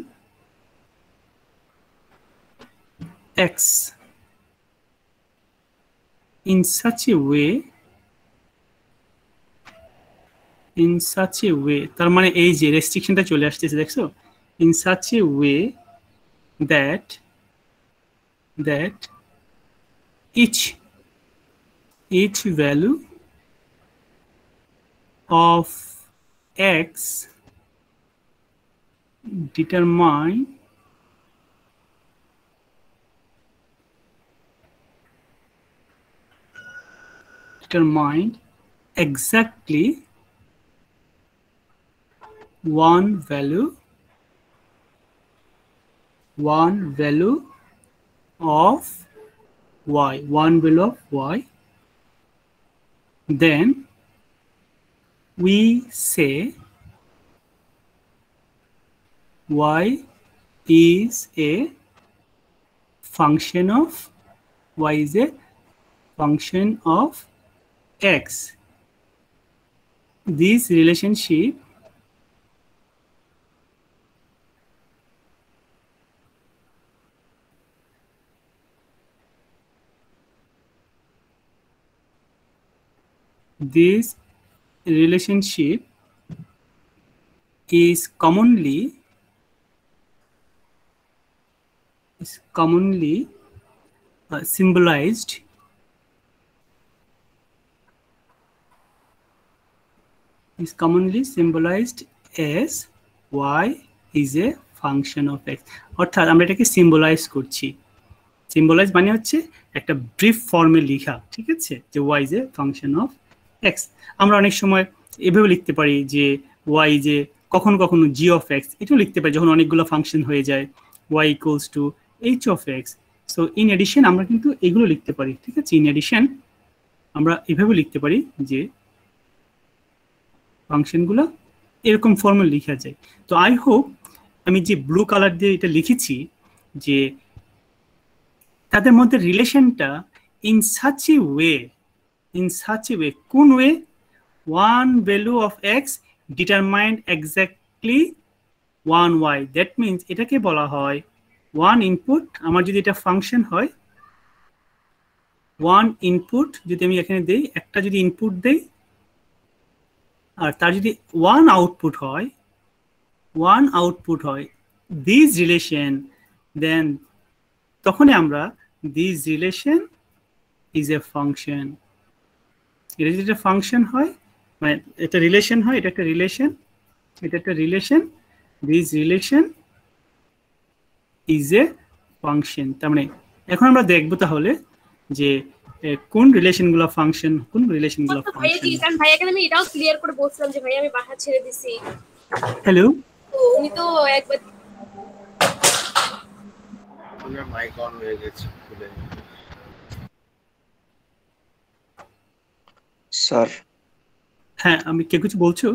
x in such a way, তার মানে এই যে রেস্ট্রিকশনটা চলে আসতেছে, দেখছো, in such a way that each value of x determine exactly one value of y, then we say y is a function of x. This relationship relationship is commonly symbolized as y is a function of x. অর্থাৎ আমরা এটাকে symbolise করছি। Symbolise মানে হচ্ছে একটা brief ফর্মে লেখা, ঠিক আছে, যে y is a function of x। আমরা অনেক সময় এভাবে লিখতে পারি যে y যে কখনো কখনো g of x, এটাও লিখতে পারি যখন অনেকগুলো ফাংশন হয়ে যায়, y equals to h of x। So in addition আমরা কিন্তু এগুলো লিখতে পারি, ঠিক আছে। ইন এডিশন আমরা এভাবে লিখতে পারি যে ফাংশনগুলো এরকম ফর্মে লেখা যায়। তো আই হোপ আমি যে ব্লু কালার দিয়ে এটা লিখেছি যে তাদের মধ্যে রিলেশনটা ইন সাচ এ ওয়ে কোন way, one value of x determined exactly one y. That means এটাকে বলা হয় ওয়ান ইনপুট। আমার যদি এটা ফাংশন হয়, ওয়ান ইনপুট যদি আমি এখানে দেই, একটা যদি ইনপুট দেই আর তার যদি ওয়ান আউটপুট হয় দিস রিলেশন, দেন তখনই আমরা this relation is A function. এটা যদি একটা ফাংশন হয়, মানে এটা রিলেশন হয়, এটা একটা relation, this relation is A function. তার মানে এখন আমরা দেখবো তাহলে যে কোন রিলেশনগুলো ফাংশন, কোন রিলেশনগুলো ফাংশন। ভাইয়াকে আমি এটাও ক্লিয়ার করে বলছিলাম যে ভাই আমি বাসা ছেড়ে দিছি। হ্যালো, তো উনি তো একবার ওনার মাইক অন হয়ে গেছে। স্যার হ্যাঁ, আমি কে কিছু বলছো?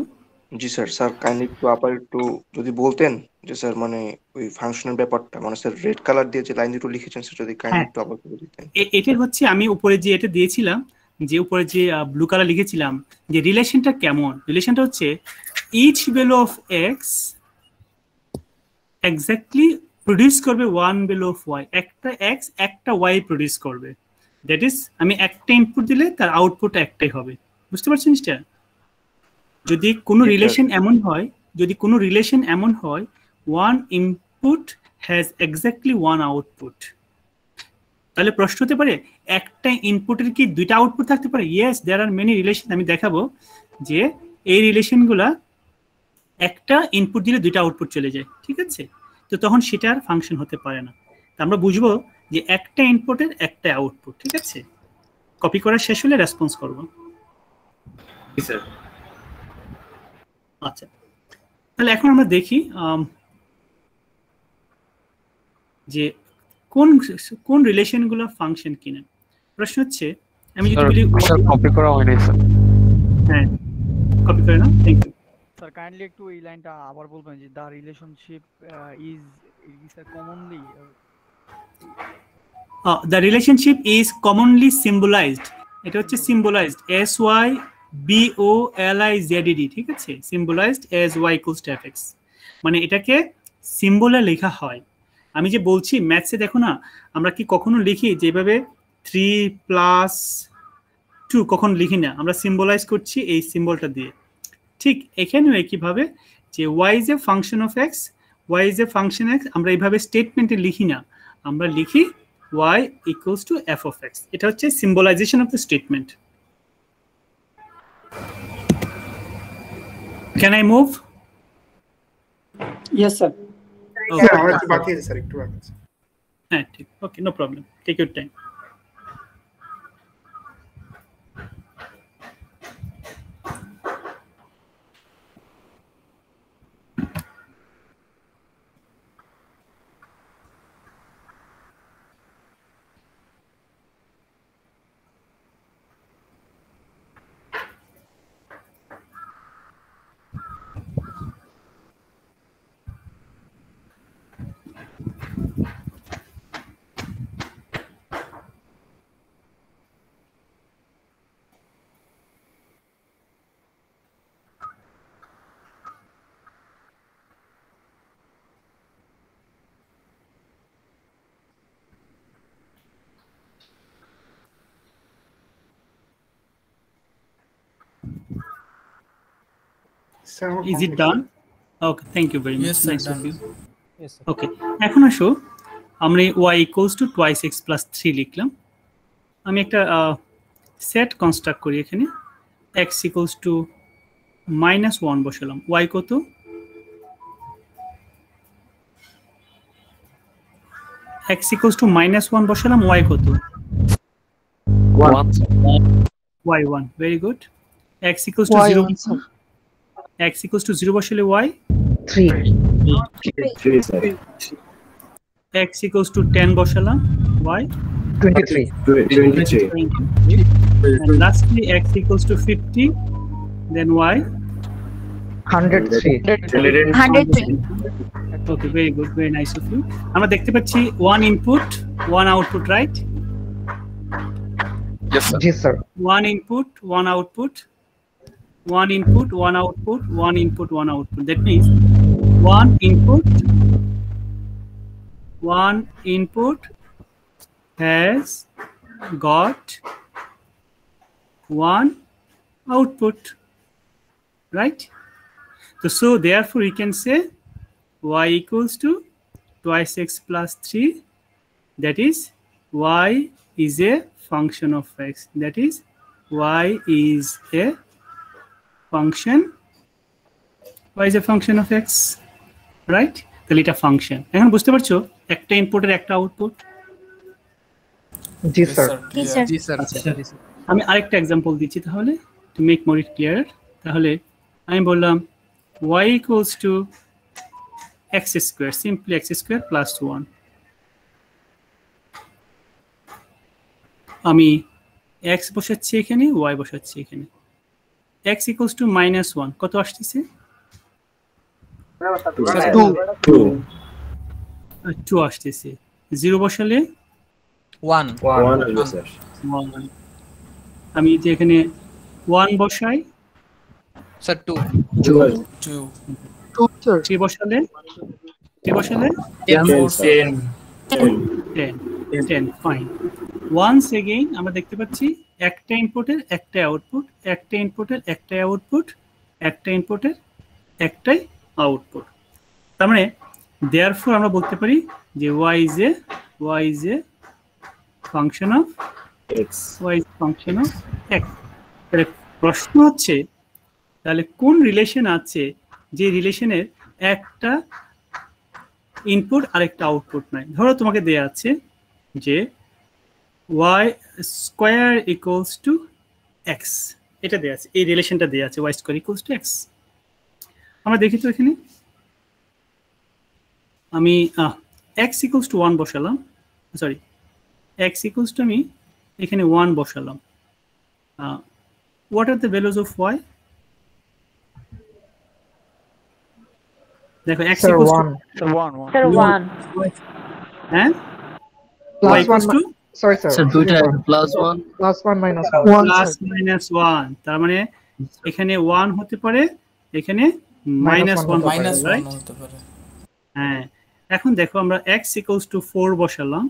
জি স্যার, কাইন্ডলি একটু আবার একটু যদি বলতেন যে স্যার মানে ওই ফাংশনের ব্যাপারটা, মানে স্যার রেড কালার দিয়ে যে লাইন দুটো লিখেছেন স্যার যদি কাইন্ডলি একটু আবার বলে দিতেন। এটা হচ্ছে আমি উপরে যে এটা দিয়েছিলাম, যে উপরে যে ব্লু কালার লিখেছিলাম, যে রিলেশনটা কেমন, রিলেশনটা হচ্ছে each value of x exactly produce করবে ওয়ান ভ্যালু অফ ওয়াই। একটা এক্স একটা ওয়াই প্রডিউস করবে। দ্যাট ইজ আমি একটা ইনপুট দিলে তার আউটপুট একটাই হবে। বুঝতে পারছেন জিনিসটা? যদি কোনো রিলেশন এমন হয় one input has exactly one output, তাহলে প্রশ্ন হতে পারে একটা ইনপুটের কি দুইটা আউটপুট থাকতে পারে? Yes, there are many relation. আমি দেখাবো যে এই রিলেশনগুলা একটা ইনপুট দিলে দুইটা আউটপুট চলে যায়, ঠিক আছে। তো তখন সেটা আর ফাংশন হতে পারে না। তো আমরা বুঝবো যে একটা ইনপুটের একটা আউটপুট, ঠিক আছে। কপি করা শেষ হলে রেসপন্স করবো। আচ্ছা, তাহলে এখন আমরা দেখি যে কোন রিলেশনগুলো ফাংশন কিনা। প্রশ্ন হচ্ছে আমি যদি বলি কপি করা হয়নি স্যার। হ্যাঁ, কপি করে নাও। Thank you sir. কাইন্ডলি একটু এই লাইনটা আবার বলবেন যে the relationship is commonly the relationship is commonly symbolized। এটা হচ্ছে symbolized as y bolized, ঠিক আছে। symbolized as y equals to fx, মানে এটাকে সিম্বলে লেখা হয়। আমি যে বলছি ম্যাথসে দেখো না, আমরা কি কখনো লিখি যেভাবে 3+2 কখন লিখি না, আমরা সিম্বলাইজ করছি এই সিম্বলটা দিয়ে। ঠিক এখানেও একইভাবে যে y is a function of x, y is a function x, আমরা এইভাবে স্টেটমেন্টে লিখি না, আমরা লিখি y equals to f of x। এটা হচ্ছে symbolization of the statement। Can I move? Yes, sir. হ্যাঁ, ঠিক, okay, no problem, take your time. Is it done? Okay, thank you very much. Yes, sir, Nice of done. you. Okay, এখন আসো আমরা y equals to 2x plus 3 লিখলাম। আমি একটা set construct করি এখানে x equals to -1 বসালাম। y কত? x equals to -1 বসালাম, y কত? 1. y 1, very good. x equals to 0, x equals to 0 বসালে y 3. x equals to 10 বসালাম, y 23. and lastly x equals to 50, then y 103. 103. Okay, very good, very nice of you. আমরা দেখতে পাচ্ছি one input one output, right? Yes, sir. Yes, sir. One input one output, one input one output, one input one output. That means one input has got one output, right? So therefore we can say y equals to 2x plus 3, that is y is a function of x, that is y is a function of x, right? তাহলে এটা function. এখন বুঝতে পারছো একটা ইনপুটের একটা output? জি sir. জি sir. আমি আরেকটা एग्जांपल দিচ্ছি তাহলে to make more it clear. তাহলে আমি বললাম y equals to x square, simply x square plus 1. আমি x বসাচ্ছি এখানে, y বসাচ্ছি এখানে। x equals to -1 কত আসছে? 2 আসছে। 0 বসালে 1 আমি যে এখানে 1 বসাই স্যার 2 3 বসালে 10 ফাইন। ওয়ান্স এগেইন আমরা দেখতে পাচ্ছি একটা ইনপুটের একটা আউটপুট, একটা ইনপুটের একটা আউটপুট, একটা ইনপুটের একটাই আউটপুট। তার মানে দেয়ারফর আমরা বলতে পারি যে y is a function of x, y is function of x। তাহলে প্রশ্ন হচ্ছে তাহলে কোন রিলেশন আছে যে রিলেশনের একটা ইনপুট আর একটা আউটপুট নাই? ধরো তোমাকে দেয়া আছে যে y square equals two x, এটা দেয়া আছে, এই রিলেশনটা দেয়া আছে y square equals two x। আমরা দেখি তো এখানে আমি x ইকুয়ালস টু 1 বসালাম, সরি x ইকুয়ালস টু আমি এখানে 1 বসালাম। what are the values of y? দেখো x equals to 1 হ্যাঁ y equals to sorry sir দুইটা প্লাস 1 প্লাস -1, তার মানে এখানে 1 হতে পারে, এখানে -1 হতে পারে। হ্যাঁ, এখন দেখো আমরা x equals to 4 বসালাম,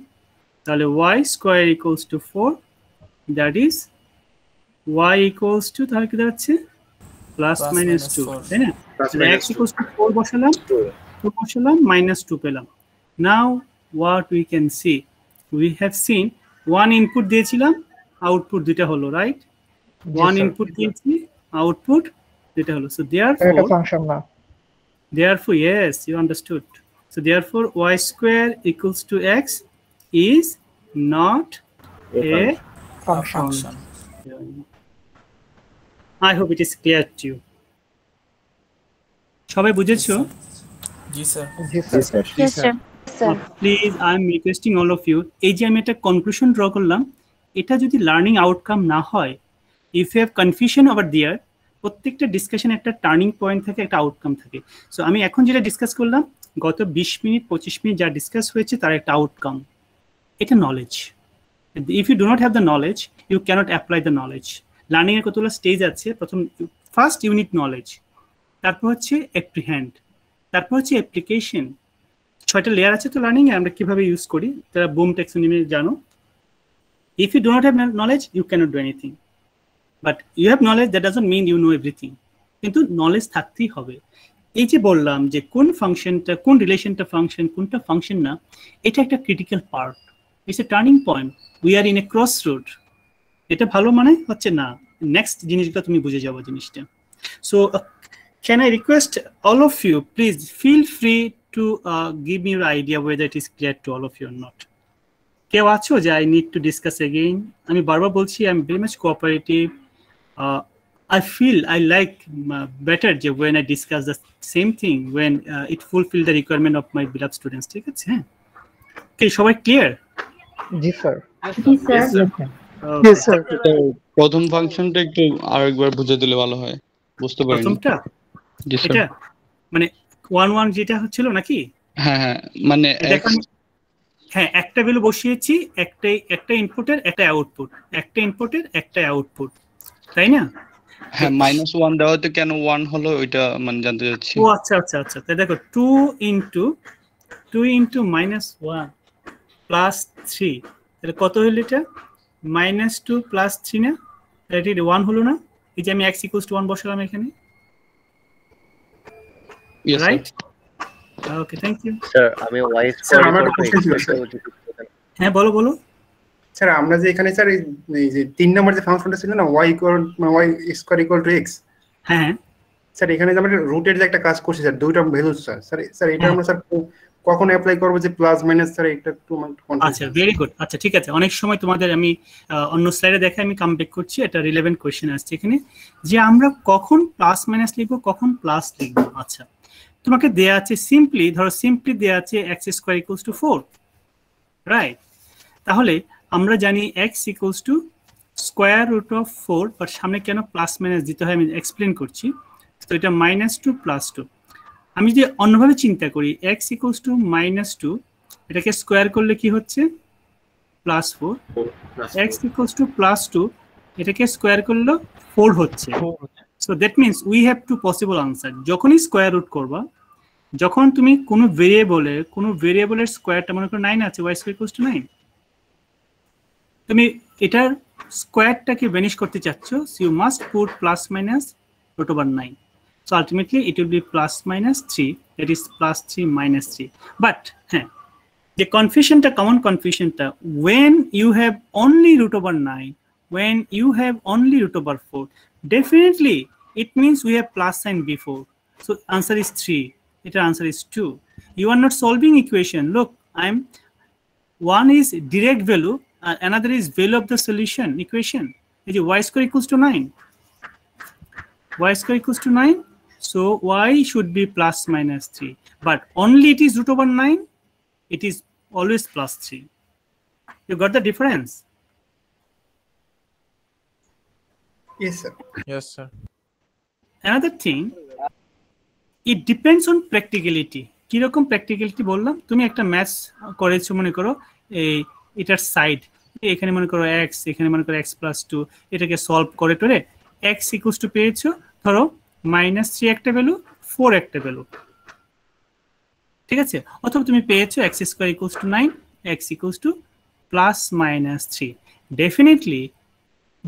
তাহলে y square equals to 4, that is y equals to তাহলে কি দাঁড়াচ্ছে প্লাস -2, তাই না? x equals to 4 বসালাম, 2 বসালাম, -2 পেলাম। Now what we can see, we have seen one input দিয়েছিলাম, output দুটো হলো, right? One input দিয়েছি, output দুটো হলো। So therefore এটা ফাংশন না। Therefore yes, you understood. So therefore y square equals to x is not a function. I hope it is clear to you. সবাই বুঝেছো? জি sir. Yes, sir. Please I am requesting all of you, এই যে আমি একটা conclusion draw করলাম, এটা যদি লার্নিং আউটকাম না হয়, if you have confusion over there, প্রত্যেকটা ডিসকাশনে একটা টার্নিং পয়েন্ট থাকে, একটা আউটকাম থাকে। সো আমি এখন যেটা ডিসকাস করলাম, গত 20 মিনিট 25 মিনিট যা ডিসকাস হয়েছে তার একটা আউটকাম, এটা knowledge. If you do not have the knowledge, you cannot apply the knowledge. লার্নিংয়ের কতগুলো স্টেজ আছে, প্রথম ফার্স্ট ইউনিট নলেজ, তারপর হচ্ছে অ্যাপ্রিহ্যান্ড, তারপর হচ্ছে অ্যাপ্লিকেশন। 6টা লেয়ার আছে তো লার্নিং এ, আমরা কিভাবে ইউজ করি, তারা বুম ট্যাক্সোনমি জানো। If you do not have knowledge, you cannot do anything, but you have knowledge, that doesn't mean you know everything. কিন্তু নলেজ থাকতেই হবে। এই যে বললাম যে কোন ফাংশনটা, কোন রিলেশনটা ফাংশন, কোনটা ফাংশন না, এটা একটা critical part, it's a turning point, we are in a cross road. এটা ভালো মানে হচ্ছে না, নেক্সট জিনিসগুলো তুমি বুঝে যাবো জিনিসটা। So can I request all of you, please feel free to give me your idea whether it is clear to all of you or not. কেউ আছো যে I need to discuss again? আমি বারবার বলছি I am very much cooperative. I feel I like better when I discuss the same thing, when it fulfill the requirement of my beloved students. ঠিক আছে? হ্যাঁ, okay, সবাই clear? জি sir. Yes sir. প্রথম ফাংশনটা একটু আরেকবার বুঝে দিলে ভালো হয়, বুঝতে পারিনি। প্রথমটা এটা মানে 1 যেটা হচ্ছিল নাকি? হ্যাঁ হ্যাঁ, মানে হ্যাঁ, একটা ভ্যালু বসিয়েছি, একটা ইনপুটের একটা আউটপুট, একটা ইনপুটের একটা আউটপুট, তাই না? হ্যাঁ, -1 দেওয়াতে কেন 1 হলো ওইটা মানে জানতে চাচ্ছি। ও আচ্ছা আচ্ছা আচ্ছা, তাই দেখো 2 ইনটু -1 প্লাস 3, তাহলে কত হলো এটা? -2 প্লাস 3 না, এটা 1 হলো না? এই যে আমি x = 1 বসালাম এখানে, right? Okay, thank you sir. আমি y স্যার আমার একটা কোশ্চেন ছিল স্যার। হ্যাঁ বলো বলো স্যার আমরা যে এখানে স্যার এই যে 3 নম্বর যে ফাংশনটা ছিল না y = x, হ্যাঁ স্যার এখানে যে আমরা রুটের যে একটা কাজ করছি স্যার, দুইটা ভ্যালু স্যার, স্যার এটা আমরা স্যার কখন অ্যাপ্লাই করব যে প্লাস মাইনাস, স্যার এটা একটু আচ্ছা, ভেরি গুড। আচ্ছা ঠিক আছে, অনেক সময় তোমাদের আমি অন্য স্লাইডে দেখে আমি কাম ব্যাক করছি, এটা রিলেভেন্ট কোশ্চেন আসছে এখানে যে আমরা কখন প্লাস মাইনাস লিখবো, কখন প্লাস লিখবো। আচ্ছা, তোমাকে দেয়া আছে সিম্পলি, ধরো সিম্পলি দেয়া আছে x² = 4, রাইট? তাহলে আমরা জানি x = √4, বাট সামনে কেন প্লাস মাইনাস দিতে হয় আমি এক্সপ্লেন করছি। তো এটা -2 + 2। আমি যদি অন্যভাবে চিন্তা করি x = -2, এটাকে স্কোয়ার করলে কি হচ্ছে? +4। x = +2, এটাকে স্কোয়ার করলে 4 হচ্ছে। So that means we have to possible answer. যখনই স্কোয়ার রুট করবা, যখন তুমি কোনো ভেরিয়েবলের স্কোয়ারটা মনে করো 9 আছে, y² = 9, তুমি এটার স্কোয়ারটাকে ভ্যানিশ করতে চাচ্ছ, so you must put +- √9. So ultimately it will be +-3, that is +3 - 3. But the common confusionটা, when you have only √9, when you have only √4, definitely it means we have plus sign before. So answer is 3. Its answer is 2. You are not solving equation. Look, one is direct value, another is value of the solution equation. Is y² = 9. y² = 9. So y should be +-3, but only it is √9, it is always +3. You got the difference? Yes sir. Yes sir. Another thing, it depends on practicality. কিরকম practicality বললাম? তুমি একটা maths করেছো, মনে করো এটার side, এখানে মনে করো x, এখানে মনে করো x + 2, এটাকে সলভ করে টোরে x = পেয়েছো ধরো -3 একটা ভ্যালু, 4 একটা ভ্যালু, ঠিক আছে? অথবা তুমি পেয়েছো x² = 9, x = +-3. Definitely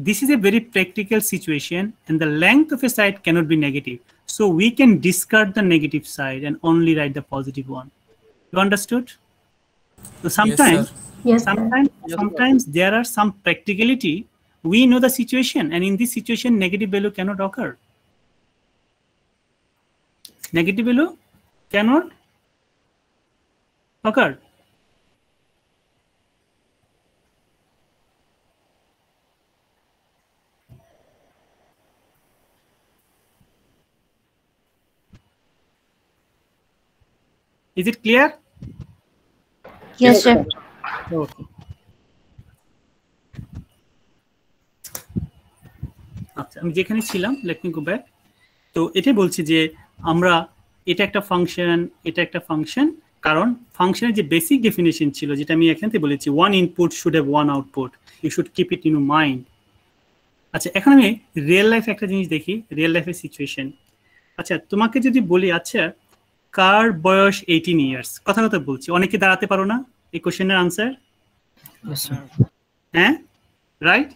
this is a very practical situation and the length of a side cannot be negative, so we can discard the negative side and only write the positive one. You understood? So sometimes sometimes there are some practicality, we know the situation, and in this situation negative value cannot occur. Negative value cannot occur. Is it clear? Yes sir. Okay. আচ্ছা, আমি যেখানে ছিলাম, let me go back. তো এটাই বলছি যে আমরা এটা একটা ফাংশন, এটা একটা ফাংশন, কারণ ফাংশনের যে বেসিক ডেফিনেশন ছিল, যেটা আমি এখান থেকে বলেছি, 1 input should have 1 output, you should keep it in your mind. আচ্ছা, এখন আমি রিয়েল লাইফে একটা জিনিস দেখি, রিয়েল লাইফের সিচুয়েশন। আচ্ছা, তোমাকে যদি বলি, আচ্ছা কার বয়স 18 ইয়ার্স, কথা বলছি, অনেকে দাঁড়াতে পারো না, এই কোশ্চেনের আনসার? হ্যাঁ, রাইট?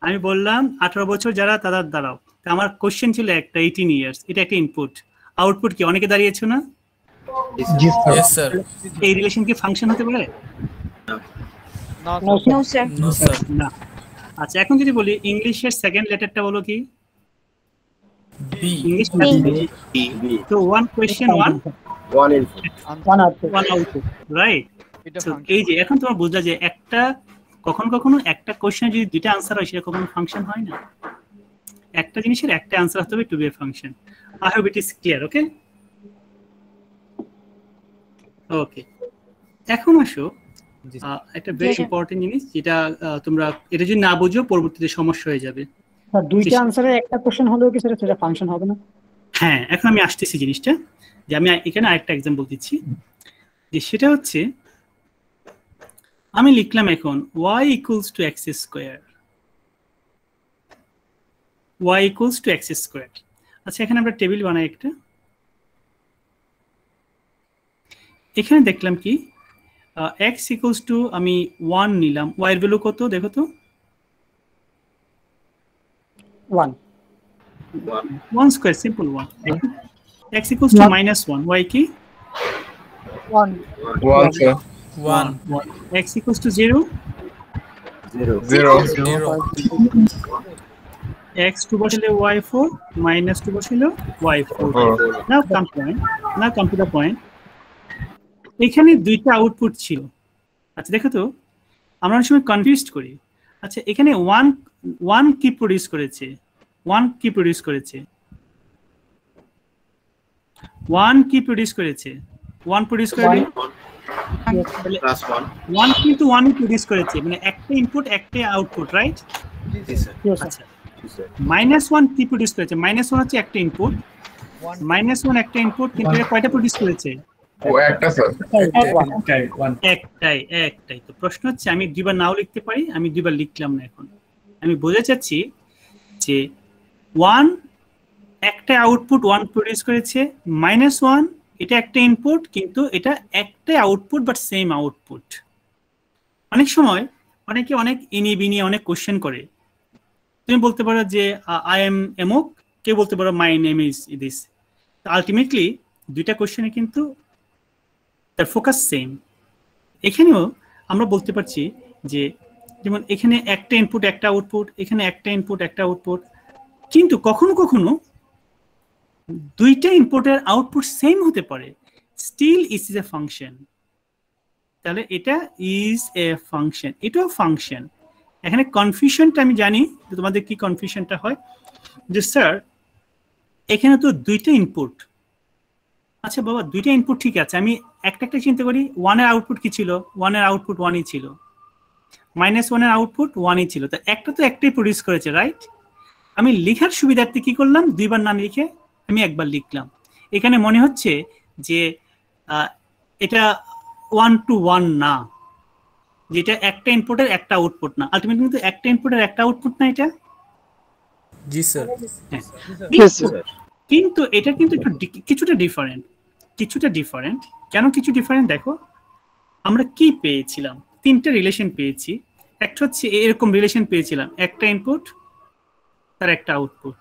আমি বললাম 18 বছর যারা, তারা দাঁড়াও। তো আমার কোশ্চেন ছিল একটা 18 ইয়ার্স, এটা একটা ইনপুট, আউটপুট কি অনেকে দাঁড়িয়েছো না? Yes, sir. এই রিলেশন কি ফাংশন হতে পারে? No, sir. No, sir. না। আচ্ছা, এখন যদি বলি ইংলিশের সেকেন্ড লেটারটা বলো কি? B. English B. তো one question One input. One output, right? এই যে এখন তোমরা বুঝলা যে একটা কখনো একটা কোশ্চেনে যদি দুইটা আনসার হয় সেটা কখনো ফাংশন হয় না। একটা জিনিসের একটা আনসার হতে হবে to be a function. I hope it is clear. Okay okay, এখন আসো একটা ভেরি ইম্পর্টেন্ট জিনিস, যেটা তোমরা এটা যদি না বুঝো পরবর্তীতে সমস্যা হয়ে যাবে। স্যার দুইটা আনসারে একটা কোশ্চেন হলেও কি স্যার সেটা ফাংশন হবে না? হ্যাঁ, এখন আমি আসতেছি জিনিসটা, যে আমি এখানে আরেকটা এক্সাম্পল দিচ্ছি, যে সেটা হচ্ছে আমি লিখলাম এখন y equals to x square, y equals to x square। আচ্ছা, এখানে আমরা টেবিল বানাই একটা। এখানে দেখলাম কি x equals to আমি 1 নিলাম, y এর ভ্যালু কত দেখো তো? 1 square, simple 1। x equals to -1, y কি? 1 sir. 1. x equals to 0, 0. x 2 বসালে y4, -2 বসালে y4। Now come to the point. এখানে দুইটা আউটপুট ছিল। আচ্ছা দেখো তো, আমরা অনেক সময় কনফিউজড করি। আচ্ছা, এখানে 1 কি প্রডিউস করেছে? 1 কি প্রডিউস করেছে? 1 কি প্রডিউস করেছে? 1 প্রডিউস করে Plus 1. 1 কিন্তু 1 প্রডিউস করেছে, মানে একটা ইনপুট একটা আউটপুট, রাইট? আচ্ছা, -1 কি প্রডিউস করেছে? -1 হচ্ছে একটা ইনপুট, -1 একটা ইনপুট, কিন্তু এটা কয়টা প্রডিউস করেছে? একটা স্যার, একটাই। তো প্রশ্ন হচ্ছে আমি দুইবার নাও লিখতে পারি, আমি দুইবার লিখলাম না। এখন আমি বোঝাতে চাচ্ছি যে 1 একটা আউটপুট 1 প্রডিউস করেছে, -1 এটা একটা ইনপুট, কিন্তু এটা একটা আউটপুট বাট সেম আউটপুট। অনেক সময় অনেকে অনেক ইনি অনেক কোশ্চেন করে। তুমি বলতে পারো যে আই এম এমক, কেউ বলতে পারো my name is this. Ultimately দুইটা কোশ্চেনে কিন্তু তার ফোকাস সেম। এখানেও আমরা বলতে পারছি যে যেমন এখানে একটা ইনপুট একটা আউটপুট, এখানে একটা ইনপুট একটা আউটপুট, কিন্তু কখনো দুইটা ইনপুটের আউটপুট সেম হতে পারে, স্টিল ইজ এ ফাংশন। তাহলে এটা ইজ এ ফাংশন, এটাও ফাংশন। এখানে কনফিউশনটা আমি জানি যে তোমাদের কি কনফিউশনটা হয়, যে স্যার এখানে তো দুইটা ইনপুট। আচ্ছা বাবা, দুইটা ইনপুট ঠিক আছে, আমি একটা চিন্তা করি। 1 এর আউটপুট কি ছিল? 1 এর আউটপুট 1ই ছিল, -1 এর আউটপুট 1ই ছিল, তো একটা তো একটাই প্রডিউস করেছে, রাইট? আমি লেখার সুবিধার্থে কি করলাম, দুইবার না লিখে আমি একবার লিখলাম। এখানে মনে হচ্ছে যে এটা 1 to 1 না, যেটা একটা ইনপুটের একটা আউটপুট না। আলটিমেটলি কিন্তু একটা ইনপুটের একটা আউটপুট না এটা। জি স্যার। কিন্তু এটা কিন্তু একটু কিছুটা ডিফারেন্ট। কেন কিছু ডিফারেন্ট? দেখো, আমরা কি পেয়েছিলাম? তিনটা রিলেশন পেয়েছি। একটা হচ্ছে এরকম রিলেশন পেয়েছিলাম, একটা ইনপুট তার একটা আউটপুট,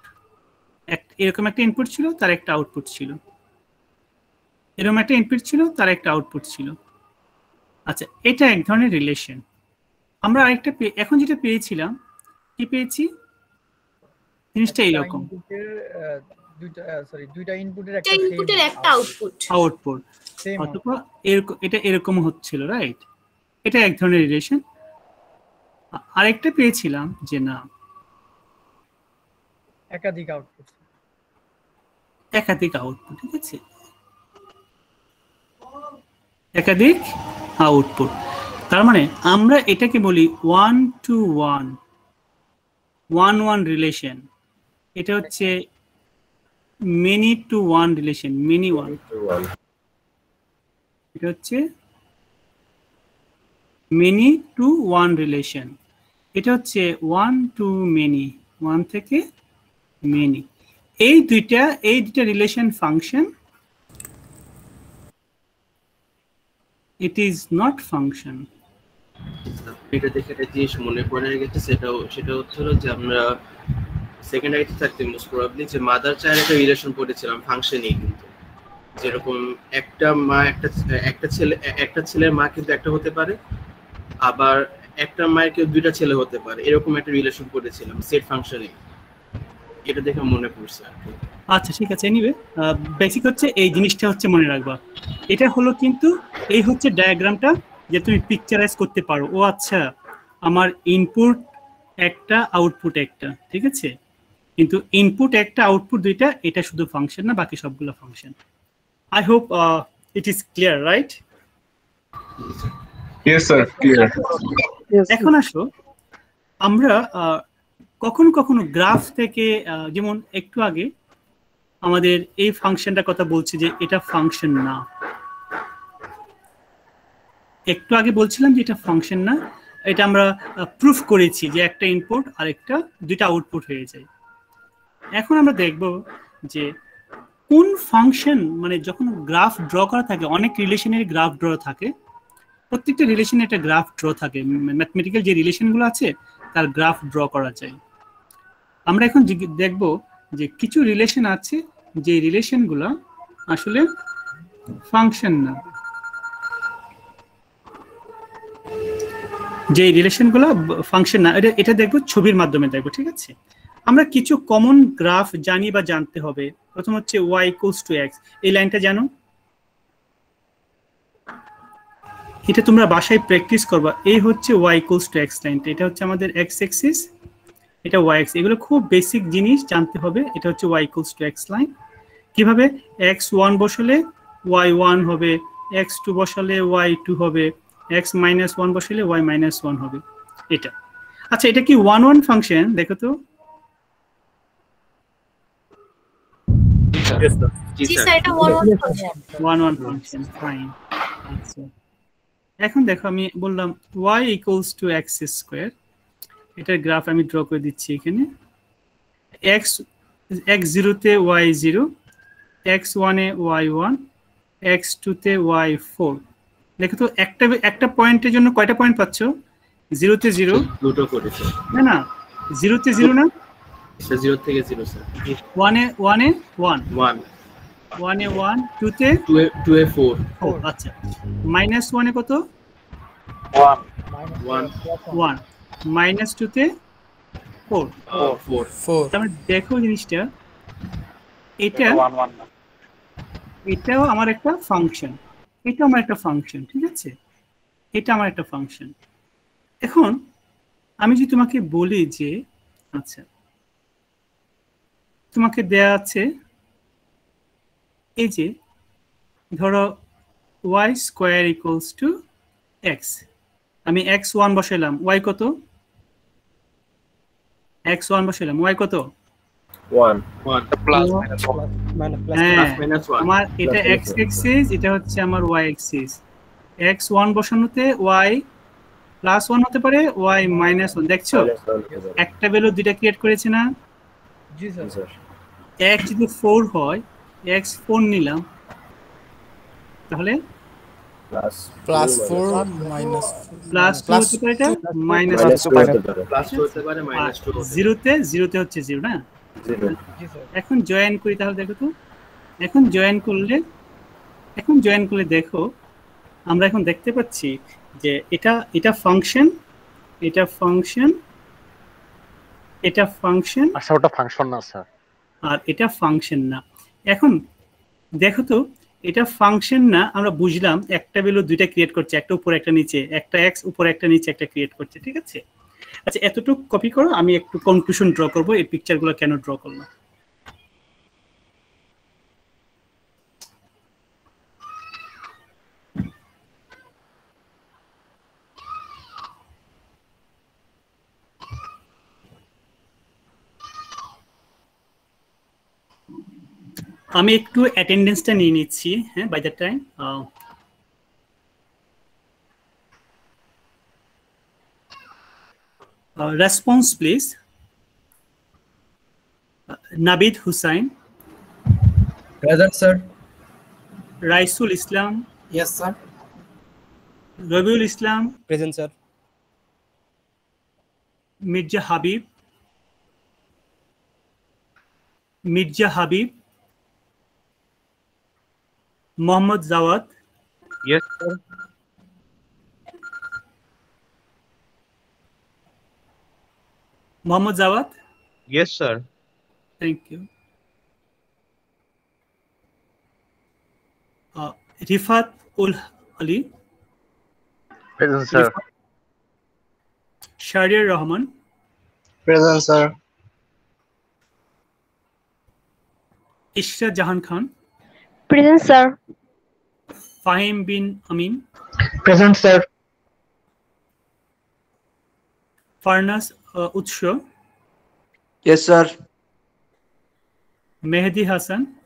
এরকম একটা ইনপুট ছিল তার একটা আউটপুট ছিল, এরকম একটা ইনপুট ছিল তার একটা আউটপুট ছিল। আচ্ছা, এটা এক ধরনের রিলেশন। আমরা আরেকটা এখন যেটা পেয়েছিলাম, কি পেয়েছি? জিনিসটা এইরকম, দুইটা ইনপুটের একটা আউটপুট অথবা এটা এরকম হচ্ছিল, রাইট? এটা এক ধরনের রিলেশন। আরেকটা পেয়েছিলাম যে না, একাধিক আউটপুট, ঠিক আছে, একাধিক আউটপুট। তার মানে আমরা এটাকে বলি 1 to 1 রিলেশন। এটা হচ্ছে many to 1 রিলেশন, many 1। এটা হচ্ছে many to 1 রিলেশন। এটা হচ্ছে 1 to many, 1 থেকে many। এই দুইটা relation function, it is not function। এটা দেখে একটা জিনিস মনে পড়ে গেছে, সেটা হচ্ছে যে আমরা সেকেন্ড আইতে থাকতে মোস্ট প্রবাবলি যে মাদার চাইল্ড একটা রিলেশন পড়েছিলাম ফাংশনেই, কিন্তু যেরকম একটা মা একটা ছেলের মা কিন্তু একটা হতে পারে, আবার একটা মায়ের কেউ দুইটা ছেলে হতে পারে, এরকম একটা রিলেশন পড়েছিলাম সেট ফাংশনে। এটা দেখে মনে পড়ছে আর কি। আচ্ছা ঠিক আছে, এনিওয়ে বেসিক হচ্ছে এই জিনিসটা হচ্ছে মনে রাখবা। এটা হলো কিন্তু এই হচ্ছে ডায়াগ্রামটা যে তুমি পিকচারাইজ করতে পারো। ও আচ্ছা, আমার ইনপুট একটা আউটপুট একটা, ঠিক আছে, কিন্তু ইনপুট একটা আউটপুট দুইটা, এটা শুধু ফাংশন না, বাকি সবগুলো function. I hope it is clear, right? Yes sir, clear. এখন আসো আমরা কখনো কখনো গ্রাফ থেকে, যেমন একটু আগে আমাদের এই ফাংশনটার কথা বলছি যে এটা ফাংশন না, একটু আগে বলছিলাম যে এটা ফাংশন না, এটা আমরা প্রুফ করেছি যে একটা ইনপুট আর একটা দুইটা আউটপুট হয়ে যায়। এখন আমরা দেখব যে কোন ফাংশন, মানে যখন গ্রাফ ড্র করা থাকে, অনেক রিলেশনের গ্রাফ ড্র থাকে, প্রত্যেকটা রিলেশনে একটা গ্রাফ ড্র থাকে, ম্যাথমেটিক্যাল যে রিলেশনগুলো আছে তার গ্রাফ ড্র করা যায়। আমরা এখন দেখব যে কিছু রিলেশন আছে যে রিলেশনগুলো আসলে ফাংশন না, যে রিলেশনগুলো ফাংশন না, এটা দেখব ছবির মাধ্যমে দেখব, ঠিক আছে? আমরা কিছু কমন গ্রাফ জানি বা জানতে হবে। প্রথম হচ্ছে y = x, এই লাইনটা জানো? এটা তোমরা বাসায় প্র্যাকটিস করবা। এই হচ্ছে y = x লাইনটা, এটা হচ্ছে আমাদের x অ্যাক্সিস, এটা y অ্যাক্সিস। এগুলো খুব বেসিক জিনিস জানতে হবে। এটা হচ্ছে y = x লাইন। কিভাবে x1 বসালে y1 হবে, x2 বসালে y2 হবে, x-1 বসালে y-1 হবে, এটা। আচ্ছা, এটা কি 1-1 ফাংশন? দেখো তো। জি স্যার, এটা 1-1 ফাংশন। 1-1 function, fine. আচ্ছা, এখন দেখো আমি বললাম y = x², এটার গ্রাফ আমি ড্র করে দিচ্ছি এখানে। x0 তে y0, x1 এ y1, x2 তে y4। দেখো তো একটা পয়েন্টের জন্য কয়টা পয়েন্ট পাচ্ছ? 0 তে 0, দুটো করেছে না না, 0 তে 0 না, স্যার 0 থেকে 0 স্যার। 1 এ 1, 1 এ 1, 2 তে 2 এ 4। আচ্ছা, -1 এ কত? 1, -2 তে 4। তাহলে দেখো জিনিসটা, এটাও আমার একটা ফাংশন, এটা আমার একটা ফাংশন, ঠিক আছে, এটা আমার একটা ফাংশন। এখন আমি যদি তোমাকে বলি যে, আচ্ছা তোমাকে দেয়া আছে এই যে ধরো y² = x, আমি x1 বসাইলাম, y কত? x1 বসাইলাম, y কত? 1 আমার এটা x অ্যাক্সিস, এটা হচ্ছে আমার y অ্যাক্সিস। x1 বসানোতে y +1 হতে পারে, y -1। দেখছো একটা ভ্যালু দুইটা ক্রিয়েট করেছে না? জি স্যার। x যদি 4 হয়, x4 নিলাম, তাহলে +4 +2 হতে পারে, এটা -2 হতে পারে, -2 0 তে হচ্ছে 0 না? এখন জয়েন করি, তাহলে দেখো তো, এখন জয়েন করলে দেখো আমরা এখন দেখতে পাচ্ছি যে এটা ফাংশন, এটা ফাংশন, এটা ফাংশন, আচ্ছা ওটা ফাংশন না স্যার, আর এটা ফাংশন না। এখন দেখো তো, এটা ফাংশন না, আমরা বুঝলাম একটা ভ্যালু দুইটা ক্রিয়েট করছে, একটা উপরে একটা নিচে, একটা x উপরে একটা নিচে একটা ক্রিয়েট করছে, ঠিক আছে? আচ্ছা, এতটুকু কপি করো, আমি একটু কনক্লুশন ড্র করব এই পিকচারগুলো কেন ড্র করলাম। আমি একটু অ্যাটেন্ডেন্সটা নিয়ে নিচ্ছি, হ্যাঁ, by the time. Response please. Nabid Hussain. Present sir. Raisul Islam. Yes sir. Rabiul Islam. Present sir. Mirza Habib. Mirza Habib, Mohammad Jawad, Yes, sir. Mohammad Jawad. Yes, sir. Thank you. Rifat ul Ali, Present, sir. Shahriar Rahman, Present, sir. Ishra Jahan Khan, Present, sir. Fahim bin Amin, Present, sir. Farnas Utsho, Yes, sir. Mehdi Hassan,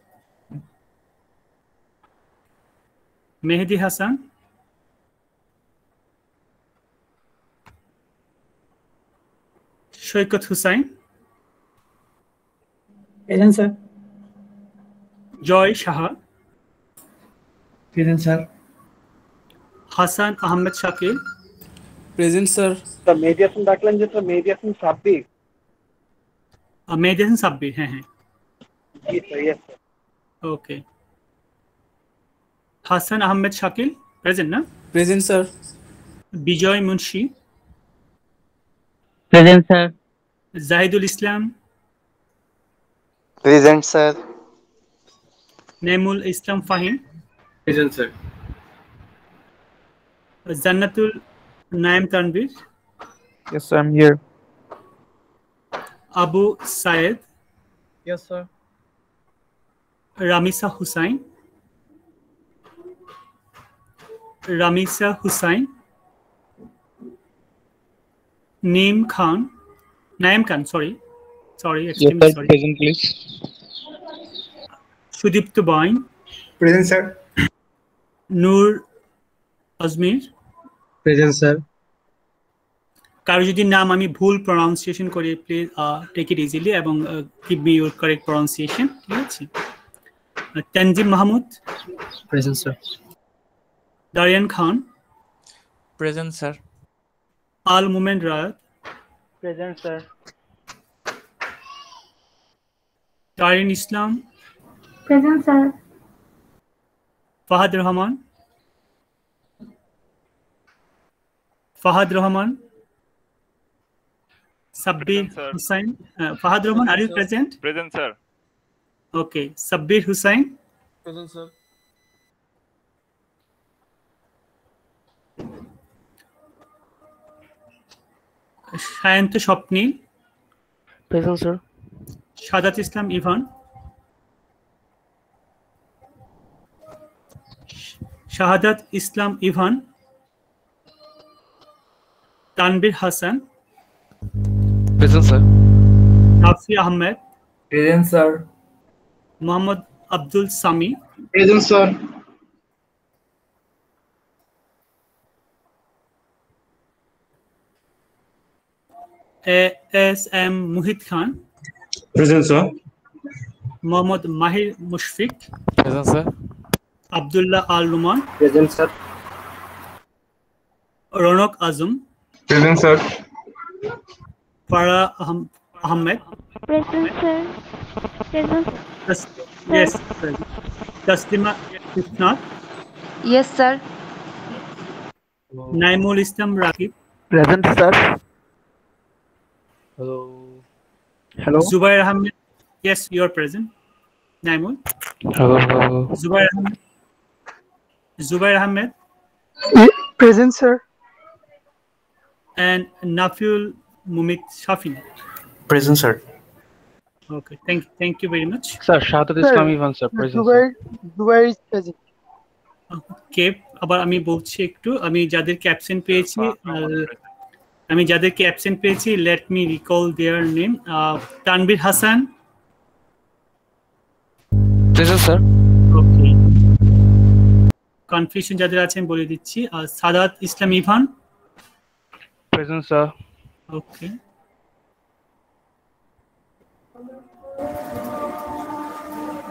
Shoikat Hussain, Present, sir. Joy Shaha, Present, sir. Hassan Ahmed Shakil, Present, sir. The mediation ডাকলেন যেটা mediation Sabbir Mehdi Hassan Sabbir, হ্যাঁ জি sir yes sir Okay. Hassan Ahmed Shakil, present na? Present, sir. Bijoy Munshi, Present, sir. Zahidul Islam, Present, sir. Naimul Islam Fahim, Present, sir. Jannatul Naim Tanvir, Yes, sir, I'm here. Abu Syed, Yes, sir. Ramisa Hussain, Naim Khan, sorry, Yes, extremely sir. sorry. Present, please. Sudipto Bain, Present, sir. Noor Azmir, Present, sir. কারো যদি নাম আমি ভুল pronunciation করি please take it easily এবং give me your correct pronunciation, ঠিক আছে? Tanzim Mahmud, Present, sir. Darian Khan, Present, sir. Al Mumen Rayat, Present, sir. Tarin Islam, Present, sir. Fahad Rahman, Sabbir Hussain. Fahad Rahman, are you present? Present, sir. Okay. Sabbir Hussain, Present, sir. Shayanta Shopnil, Present, sir. Shadat Islam Ivan, Shahadat Islam Ivan, Tanbir Hassan, Present, sir. Nafi Ahmed, Present, sir. Muhammad Abdul Sami, Present, sir. ASM Muhit Khan, Present, sir. Muhammad Mahir Mushfiq, Present, sir. Abdullah Al Luman, Present, sir. Ronak Azam, Present, sir. Farah Ahmed, Present, sir. Present. yes, Taslima Ifnat, Yes, sir. Naimul Islam Rakib, Present, sir. Hello. Hello. Zubair Ahmed, yes, you are present. Naimul. Hello. Zubair Ahmed, Present, sir. and Nafiul Mumit Shafi. Present, sir. Okay, thank you very much. Sir, Shahadat Islam Ivan, sir. Present, sir. Zubair is present. Okay, আবার আমি বলছি একটু, আমি যাদেরকে absent পেয়েছি let me recall their name. Tanvir Hasan, Present, sir. Okay, confusion যাদের আছে আমি বলে দিচ্ছি। Sadat Islam Evan, Present, sir. ওকে,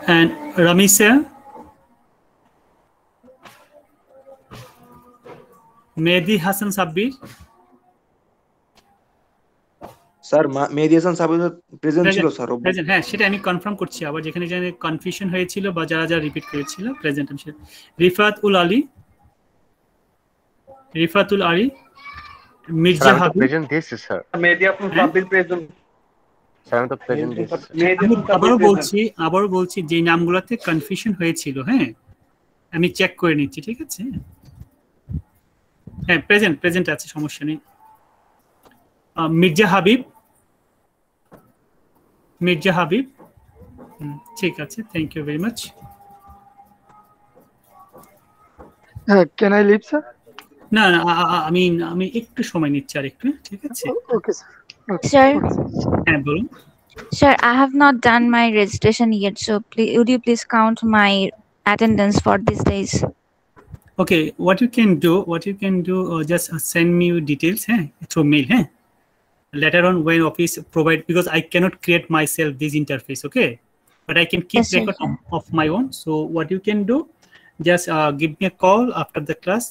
and Ramisa, Mehdi Hassan Sabbir, sir Mehedi Hasan Sabbir present ছিল স্যার। প্রেজেন্ট, হ্যাঁ সেটা আমি কনফার্ম করছি। আবার যেখানে যেখানে কনফিউশন হয়েছিল বা যারা যারা রিপিট করেছিল প্রেজেন্ট। রিফাতুল আলী, মির্জা হাবিব প্রেজেন্ট দিয়েছি sir. Mehedi Hasan Sabbir present sir আমি তো প্রেজেন্ট দিয়েছি। আবারও বলছি যে নামগুলোতে কনফিউশন হয়েছিল, হ্যাঁ আমি চেক করে নিচ্ছি, ঠিক আছে? হ্যাঁ প্রেজেন্ট আছে, সমস্যা নেই। মির্জা হাবিব, ঠিক আছে, thank you very much. Can I leave sir? না আমি একটু সময় নিচ্ছি আর একটু, ঠিক আছে? Okay sir. Sir, হ্যাঁ বলুন। sir, I have not done my registration yet, so would you please count my attendance for these days? Okay, what you can do, just send me your details, through mail, later on when office provide, because I cannot create myself this interface, okay, but I can keep record of my own. So what you can do, just give me a call after the class,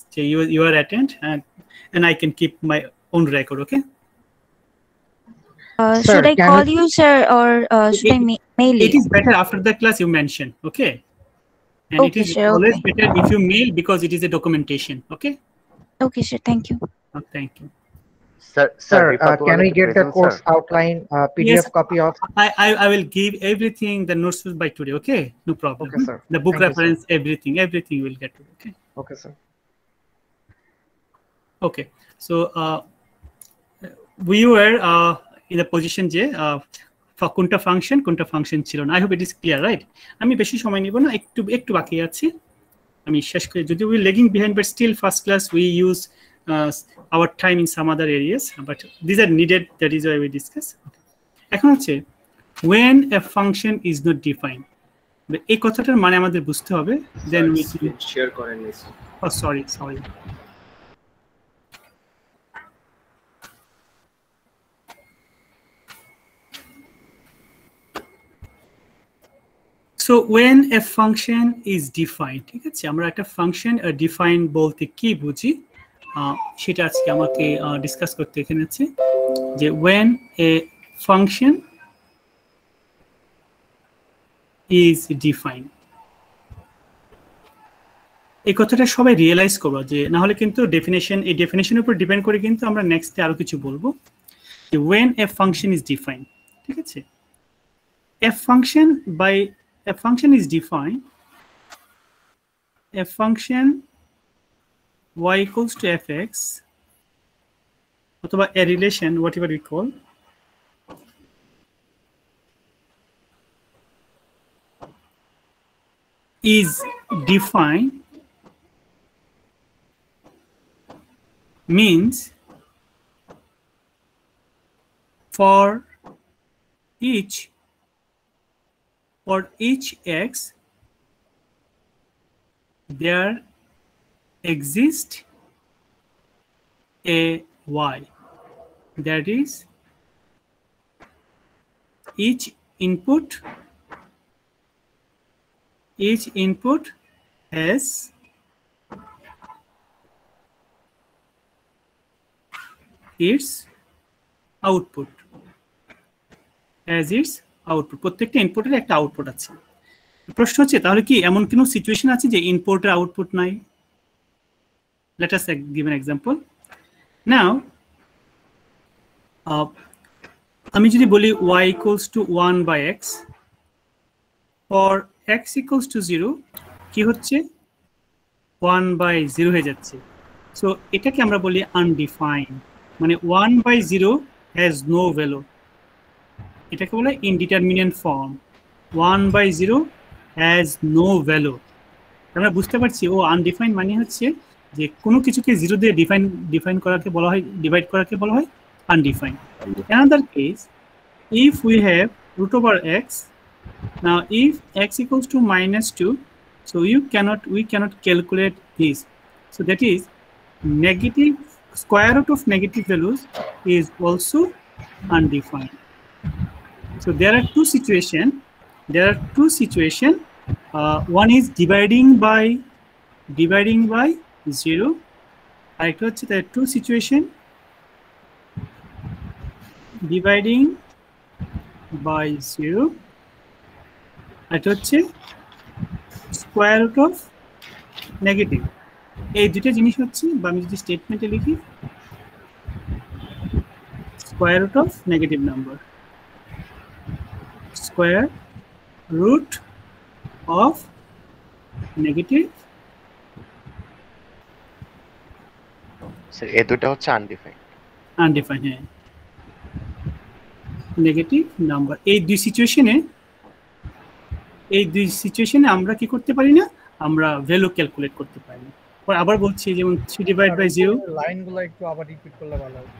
you are attend, and I can keep my own record, okay? Should I call you, sir, or should I mail you? It is better after the class you mention, okay? And it is always better if you mail, because it is a documentation, okay? Okay, sir, thank you. Thank you. Sir, can we get the course outline, PDF copy of? I will give everything, the notes by today, okay? No problem. Okay, sir. The book Thank you, reference, everything you will get, okay? Okay, sir. Okay, so we were in a position যে কোনটা function ছিল না। I hope it is clear, right? আমি বেশি সময় নিব না, একটু বাকি আছে, আমি শেষ করে, যদি we lagging behind, but still first class we use our time in some other areas, but these are needed, that is why we discuss. এখন হচ্ছে when a function is not defined, এই কথাটার মানে আমাদের বুঝতে হবে, then we শেয়ার করেন নিস। Oh sorry. So when a function is defined, ঠিক আছে, আমরা একটা ফাংশন ডিফাইন বলতে কি বুঝি সেটা আজকে আমাকে ডিসকাস করতে এখানে আছে, যে when a function is defined, এই কথাটা সবাই রিয়েলাইজ করবো, যে না হলে কিন্তু এই ডেফিনেশনের উপর ডিপেন্ড করে কিন্তু আমরা নেক্সটে আরো কিছু বলবো, যে when a function is defined, ঠিক আছে, a function is defined, a function y equals to fx, অথবা a relation, whatever we call, is defined means for each x there exists a y, that is each input has its output, প্রত্যেকটা ইনপুটের একটা output আছে। প্রশ্ন হচ্ছে তাহলে কি এমন কোনো সিচুয়েশন আছে যে ইনপুটের আউটপুট নাই? Let us give an example. Now আমি যদি বলি y equals to 1 by x, for x equals to 0 কি হচ্ছে 1 by 0 হয়ে যাচ্ছে। সো এটাকে আমরা বলি আনডিফাইন্ড, মানে 1 by 0 has no value, এটাকে বলে indeterminate form. 1 by 0 has no value, আমরা বুঝতে পারছি ও আনডিফাইন্ড মানে হচ্ছে যে কোনো কিছুকে 0 দিয়ে ডিফাইন করাকে বলা হয়, ডিভাইড করাকে বলা হয় undefined. Another case, if we have root over x, now if x equals to -2, so we cannot calculate this, so that is negative square root of negative values is also undefined. So there are two situations. One is dividing by 0. There are two situations. Dividing by 0 এটা হচ্ছে square root of negative. এই দুটো জিনিস হচ্ছে, বা আমি যদি স্টেটমেন্টে লিখি square root of negative number, square root of negative, sir এই দুটো হচ্ছে আনডিফাইন্ড। আনডিফাইন্ড, হ্যাঁ, নেগেটিভ নাম্বার। এই দুই সিচুয়েশনে আমরা কি করতে পারি না, আমরা ভ্যালু ক্যালকুলেট করতে পারি না। আবার বলছি, যেমন 3 ডিভাইড বাই 0, লাইনগুলো একটু আবার রিপিট করলে ভালো হবে।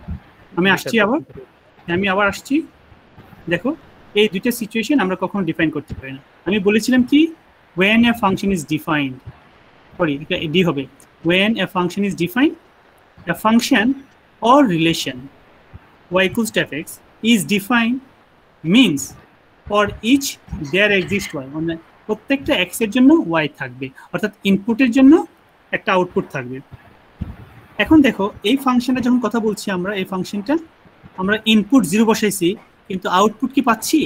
আমি আবার আসছি। দেখো, এই দুইটা সিচুয়েশন আমরা কখনো ডিফাইন করতে পারি না। আমি বলেছিলাম কি, when a function is defined, এটা ডি হবে, when a function is defined, a function or relation y equals to fx is defined means for each there exists y, মানে প্রত্যেকটা x এর জন্য y থাকবে, অর্থাৎ ইনপুটের জন্য একটা আউটপুট থাকবে। এখন দেখো, এই ফাংশনটা যখন কথা বলছি আমরা, এই ফাংশনটা আমরা ইনপুট 0 বসাইছি, কিন্তু আউটপুট কি পাচ্ছি?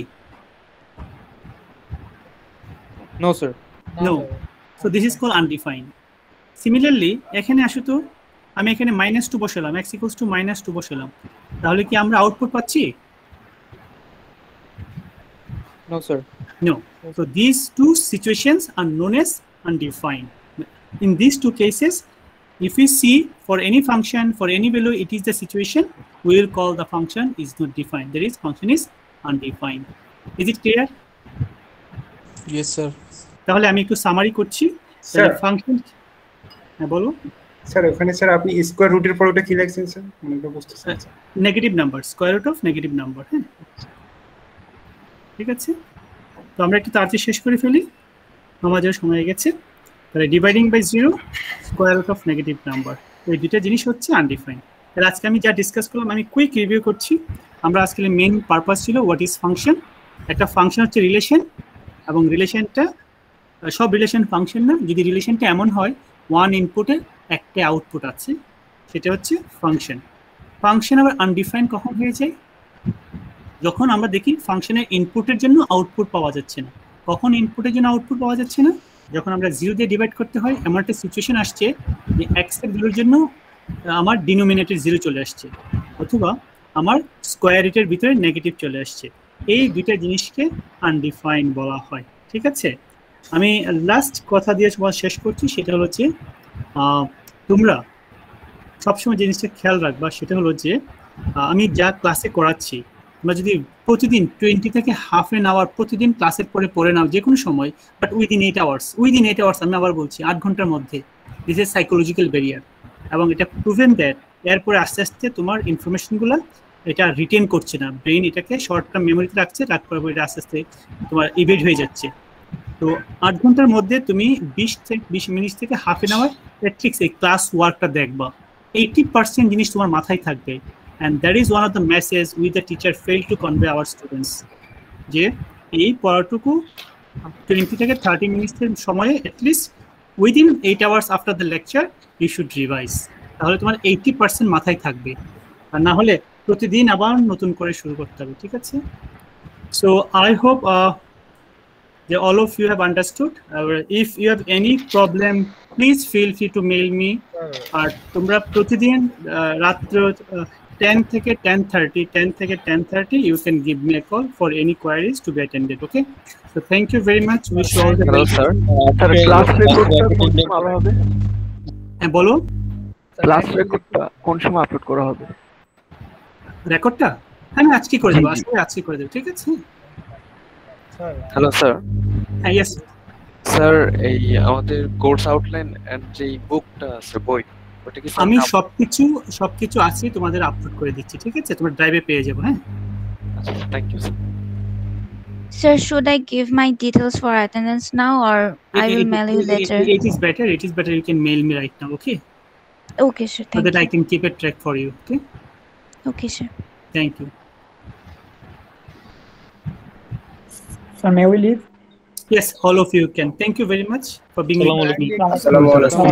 No sir. No. So this is called undefined. Similarly, এখানে আসো তো, আমি এখানে -2 বসালাম, x equals to -2 বসালাম, তাহলে কি আমরা আউটপুট পাচ্ছি? No sir. No. So these two situations are known as undefined. In these two cases, if we see for any function, for any value, it is the situation, we will call the function is not defined. That is, function is undefined. Is it clear? Yes sir. তাহলে আমি একটু summary করছি। Sir, function, হ্যাঁ বলো sir. ওখানে sir আপনি square রুটের পর ওটা কি লিখছেন স্যার? আমি তো বুঝতেছি না। Negative number, square root of negative number. হ্যাঁ, ঠিক আছে। তো আমরা একটু তাড়াতাড়ি শেষ করে ফেলি, আমাদের সময় হয়ে গেছে। তাহলে dividing by 0, square root of negative number, এই দুটো জিনিস হচ্ছে আনডিফাইন্ড। তাহলে আজকে আমি যা ডিসকাস করলাম, আমি কুইক রিভিউ করছি। আমরা আজকে মেইন পারপাস ছিল হোয়াট ইজ ফাংশন। একটা ফাংশন হচ্ছে রিলেশন, এবং রিলেশনটা সব রিলেশন ফাংশন না, যদি রিলেশনটা এমন হয় ওয়ান ইনপুটে একটা আউটপুট আছে, সেটা হচ্ছে ফাংশন। ফাংশন আবার আনডিফাইন্ড কখন হয়ে যায়? যখন আমরা দেখি ফাংশনের ইনপুটের জন্য আউটপুট পাওয়া যাচ্ছে না। কখন ইনপুটের জন্য আউটপুট পাওয়া যাচ্ছে না? যখন আমরা 0 দিয়ে ডিভাইড করতে হয়, এমন একটা সিচুয়েশন আসছে যে x এর ভ্যালুর জন্য আমার ডিনোমিনেটর 0 চলে আসছে, অথবা আমার স্কোয়ার রুটের ভিতরে নেগেটিভ চলে আসছে। এই দুইটা জিনিসকে আনডিফাইন্ড বলা হয়। ঠিক আছে, আমি লাস্ট কথা দিয়ে শেষ করছি, সেটা হলো যে তোমরা সবসময় জিনিসটা খেয়াল রাখবা, সেটা হলো যে আমি যা ক্লাসে করাচ্ছি, তোমরা যদি প্রতিদিন 20 থেকে হাফ এন আওয়ার প্রতিদিন ক্লাসের পরে পড়ে নাও, যে কোনো সময়, বাট উইদিন 8 আওয়ার্স, আমি আবার বলছি 8 ঘন্টার মধ্যে, দিস ইজ সাইকোলজিক্যাল ব্যারিয়ার। এবং এটা প্রুভেন দ্যাট এরপরে আস্তে আস্তে তোমার ইনফরমেশনগুলো এটা রিটেন করছে না, ব্রেইন এটাকে শর্ট টার্ম মেমোরিতে রাখছে, তারপরে এটা আস্তে আস্তে তোমার ইভেড হয়ে যাচ্ছে। তো 8 ঘন্টার মধ্যে তুমি 20 মিনিট থেকে হাফ এন আওয়ার অ্যাটলিস্ট এই ক্লাস ওয়ার্কটা দেখবা, 80% জিনিস তোমার মাথায় থাকবে। And that is one of the message with the teacher fail to convey our students, যে এই পড়াটুকু 20 থেকে 30 মিনিটের সময়ে at least within 8 hours after the lecture you should revise, তাহলে তোমার 80% মাথায় থাকবে। আর না হলে প্রতিদিন আবার নতুন করে শুরু করতে হবে। ঠিক আছে, so I hope that all of you have understood. If you have any problem, please feel free to mail me. আর তোমরা প্রতিদিন রাত্র 10 থেকে 10:30 you can give me a call for any queries to be attended. Okay, so thank you very much. Wish you all the best. Sir, class recordটা কোন সময় ভালো হবে? হ্যাঁ বলো, ক্লাস রেকর্ডটা কোন সময় আপলোড করা হবে? রেকর্ডটা আমি আজকে করে দেব, আজকে করে দেব। ঠিক আছে। Hello sir. ইয়েস স্যার, এই আমাদের কোর্স আউটলাইন এন্ড যে বুকটা আছে, বই, ওটা কি আমি সবকিছু আছে তোমাদের আপলোড করে দিচ্ছি। ঠিক আছে, তোমার ড্রাইভে পেয়ে যাবো। হ্যাঁ, আচ্ছা, thank you sir. Sir, should I give my details for attendance now, or I will mail you later? It is better you can mail me right now. Okay. Okay sir, so thank that you. I can keep a track for you. Okay. Okay sir. Thank you. So may we leave? Yes, all of you can. Thank you very much for being with me. Assalamu alaikum.